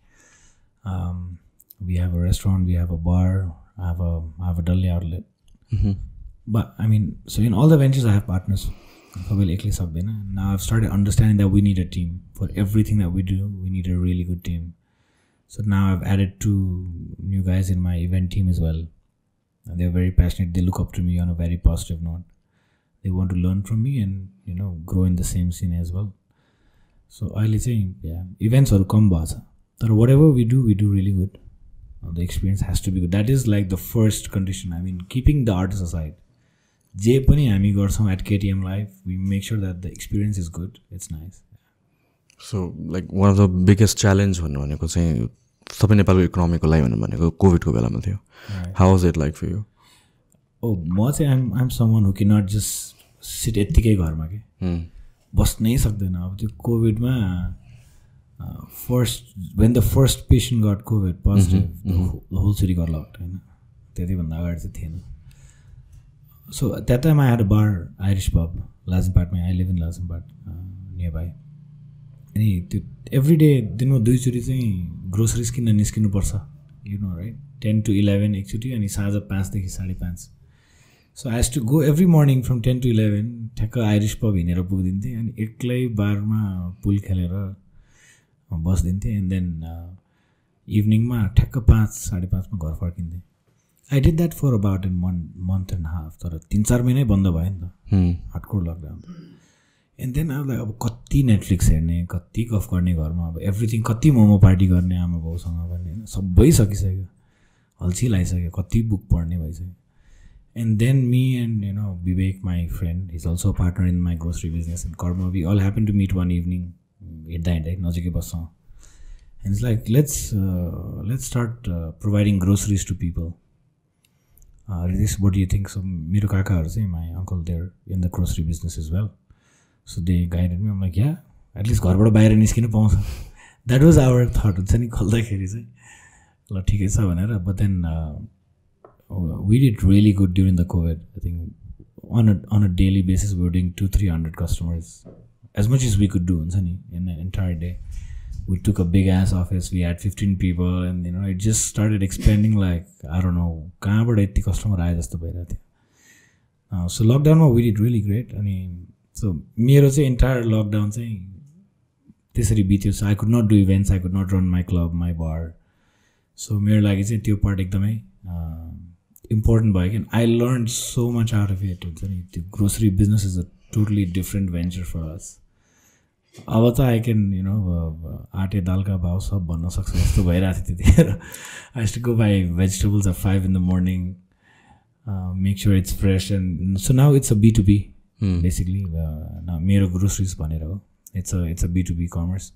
We have a restaurant. We have a bar. I have a Dalle outlet. But I mean, so in all the ventures, I have partners. Now I've started understanding that we need a team for everything that we do. We need a really good team. So now I've added 2 new guys in my event team as well. And they're very passionate. They look up to me on a very positive note. They want to learn from me and, grow in the same scene as well. So I'll say, yeah, events are come basa. But whatever we do really good. The experience has to be good. That is like the first condition. I mean, keeping the artist aside. जे पनि हामी गर्छौँ at KTM Live, we make sure that the experience is good. It's nice. So, like, one of the biggest challenge भनेको चाहिँ सबै नेपालको इकोनोमीको लागि भनेको कोभिडको बेलामा थियो. How was it like for you? Oh, म चाहिँ I'm someone who cannot just sit यत्तिकै घरमा के बस्नै सक्दैन. अब त्यो कोभिडमा when the first patient got COVID positive, the whole city got locked. त्यति भन्दा अगाडि चाहिँ थिएन. So at that time I had a bar, Irish pub, Lazenpart. I live in Lazenpart, nearby. And every day, दुईचोटि चाहिँ groceries किन्न निस्किनु पर्छ, right? 10 to 11 एकचोटि अनि साँझ 5 देखि 5:30. So I used to go every morning from 10 to 11, ठ्याक्क Irish pub हिँडेर पुग्दिन्थेँ अनि एक्लै बारमा पुल खेलेर बस्दिन्थेँ. एन्ड देन इभिनिङमा ठ्याक्क 5-5:30 मा घर फर्किन्थेँ. I did that for about 1 month and a half. तर 3-4 महिनै बन्द भयो नि त, हार्डकोर लकडाउन. एन्ड देन अब लाइक अब कति नेटफ्लिक्स हेर्ने, कति गफ गर्ने घरमा, अब एभ्रिथिङ, कति मोमो पार्टी गर्ने आमा बाउसँग पनि होइन, सबै सकिसक्यो, अल्छी लागिसक्यो, कति बुक पढ्ने भइसक्यो. And then me and Vivek, my friend, he's also a partner in my grocery business in Karma. We all happened to meet one evening. And it's like let's start providing groceries to people. Ritesh, what do you think? So मेरो काकाहरु चाहिँ, my uncle, they're in the grocery business as well. So they guided me. I'm like, yeah, at least घरबाट बाहिर निस्किन पाउँछ. That was our thought. हुन्छ नि खोल्दाखेरि चाहिँ ल ठिकै छ भनेर. But then we did really good during the COVID. I think on a daily basis we were doing 200-300 customers, as much as we could do in an entire day. We took a big ass office. We had 15 people, and it just started expanding like, I don't know, kahaबाट यति customer आए जस्तो भइरहेको थियो. So lockdown we did really great. I mean, so मेरो चाहिँ entire lockdown चाहिँ त्यसरी बित्यो. So I could not do events, I could not run my club, my bar. So मेरो लागि चाहिँ त्यो part एकदमै important भयो कि. I learned so much out of it. The grocery business is a totally different venture for us. अब त I can आटे दालका भाव सब भन्न सक्छ जस्तो भइरहेको थियो त्यतिखेर. I used to go buy vegetables at 5 in the morning, make sure it's fresh, and so now it's a B2B basically. Now मेरो groceries भनेर हो. It's a B2B commerce.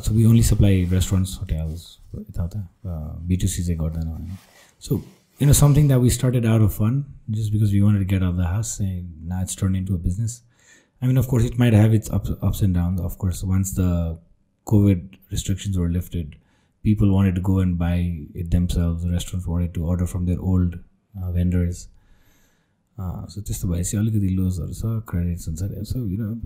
So we only supply restaurants, hotels, B2C चाहिँ गर्दैन होइन. So something that we started out of fun just because we wanted to get out of the house, and now it's turned into a business. I mean, of course it might have its ups and downs. Of course, once the COVID restrictions were lifted, people wanted to go and buy it themselves. The restaurants wanted to order from their old vendors. So त्यस्तो भएपछि अलिकति लुजहरू छ, credits हुन्छ. So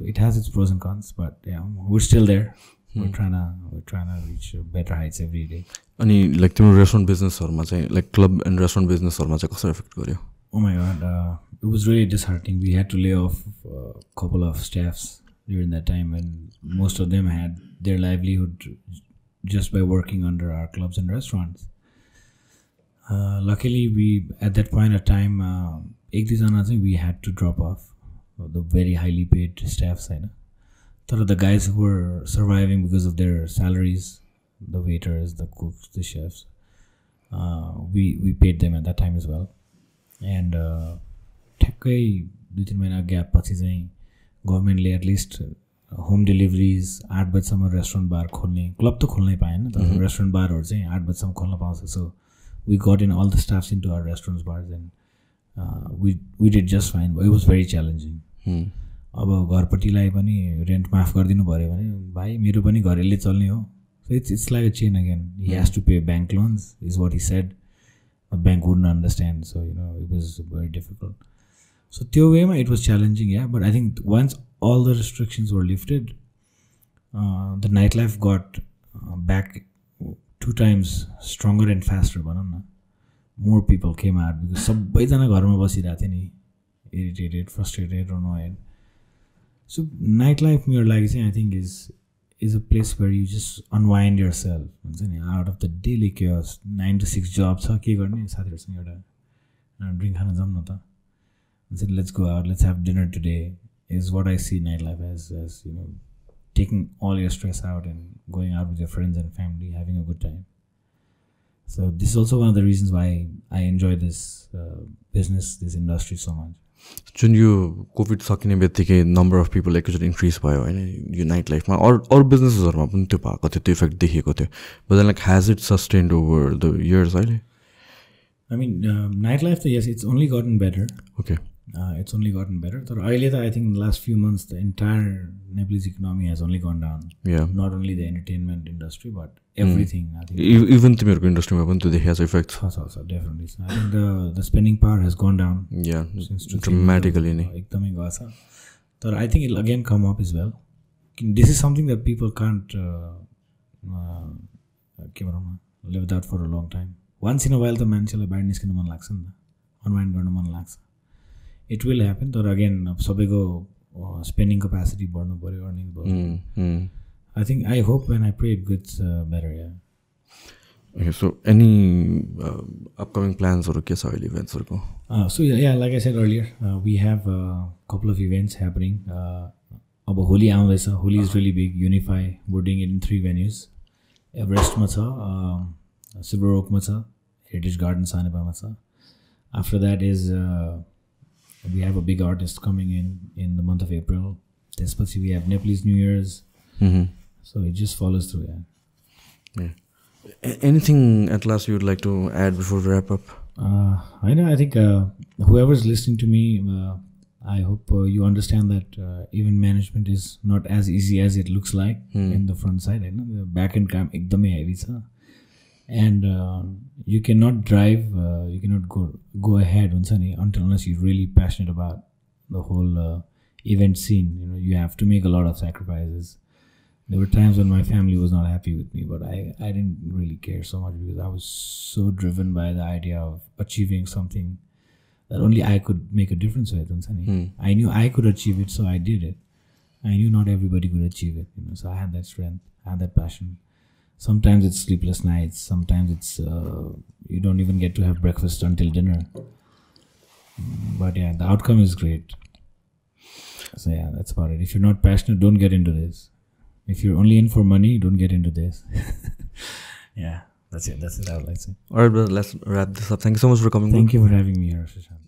it has its pros and cons, but yeah, we're still there. We're trying to reach better heights every day. अनि like तिम्रो restaurant बिजनेसहरुमा चाहिँ, like club and restaurant बिजनेसहरुमा चाहिँ कसरी इफेक्ट गर्यो? Oh my god, it was really disheartening. We had to lay off a couple of staffs during that time, and most of them had their livelihood just by working under our clubs and restaurants. Luckily, we at that point of time, एक दुईजना चाहिँ we had to drop off the very highly paid staffs हैन. But the guys who were surviving because of their salaries, the waiters, the cooks, the chefs, we paid them at that time as well. And ठ्याक्कै 2-3 महिना gap पछि चाहिँ गभर्मेन्टले at least home डेलिभरिज 8 बजीसम्म restaurant बार खोल्ने, club त खोल्नै पाएन तर रेस्टुरेन्ट बारहरू चाहिँ 8 बजीसम्म खोल्न पाउँछ. So we got in all the staffs into our restaurants bars and we did just fine. It was very challenging. अब घरपट्टिलाई पनि रेन्ट माफ गरिदिनु पऱ्यो भने भाइ मेरो पनि घर यसले चल्ने हो. So it's like a chain again. He has to pay bank loans is what he said. Bank wouldn't understand, so it was very difficult. So त्यो वेमा it was challenging, yeah. But I think once all the restrictions were lifted, the nightlife got back 2 times stronger and faster. भनौँ न, more people came out because सबैजना घरमा बसिरहेको थियो नि, irritated, frustrated, annoyed. So nightlife मेरो लागि चाहिँ I think is a place where you just unwind yourself. हुन्छ नि, out of the daily chaos. 9 to 6 job छ, के गर्ने साथीहरुसँग एउटा ड्रिङ्क खान जाऊँ न त. हुन्छ नि, let's go out, let's have dinner today is what I see nightlife as taking all your stress out and going out with your friends and family, having a good time. So this is also one of the reasons why I enjoy this business, this industry so much. जुन यो covid सकिने बित्तिकै number of people एकैचोटि increase भयो होइन यो night लाइफमा. अरू बिजनेसेसहरूमा पनि त्यो भएको थियो, त्यो इफेक्ट देखिएको थियो. But then like has it sustained over the years अहिले? I mean, nightlife, yes, it's only gotten better. Okay. It's only gotten better. So, I think in the last few months, the entire Nepalese economy has only gone down. Yeah. Not only the entertainment industry, but everything. I think. Even तिमीहरूको इन्डस्ट्रीमा पनि त्यो देखिएको छ effect? Definitely. I think the spending power has gone down. Yeah. Dramatically नै. एकदमै गएको छ. तर I think it'll again come up as well. This is something that people can't के भनौँ न, live without for a long time. Once in a while त मान्छेलाई बाहिर निस्किन मन लाग्छ नि त, अनवाइन्ड गर्न मन लाग्छ. It will happen, तर again अब सबैको spending capacity बढ्नु पऱ्यो, earning बढ्नु. I think, I hope and I pray it gets better, yeah. Okay, so any upcoming plans or events? So yeah, like I said earlier, we have a couple of events happening. Holi aउँदैछ. Holi is really big. Unify. We're doing it in 3 venues. Everestमा छ, Silver Oakमा छ, Heritage Garden सानेपामा छ. After that is we have a big artist coming in the month of April. त्यसपछि we have Nepalese New Year's. So it just follows through. Yeah. Anything at last you would like to add before we wrap up? I think whoever's listening to me, I hope you understand that even management is not as easy as it looks like in the front side. The back end काम एकदमै heavy छ. And you cannot drive, you cannot go ahead until unless you're really passionate about the whole event scene. You have to make a lot of sacrifices. There were times when my family was not happy with me, but I didn't really care so much because I was so driven by the idea of achieving something that only I could make a difference with. I knew I could achieve it, so I did it. I knew not everybody could achieve it, so I had that strength, I had that passion. Sometimes it's sleepless nights, sometimes it's you don't even get to have breakfast until dinner. But yeah, the outcome is great. So yeah, that's about it. If you're not passionate, don't get into this. If you're only in for money, don't get into this. Yeah, that's it. That's it I would like to say. Alright, brother, let's wrap this up. Thank you so much for coming. Thank you for having me here, Sushant.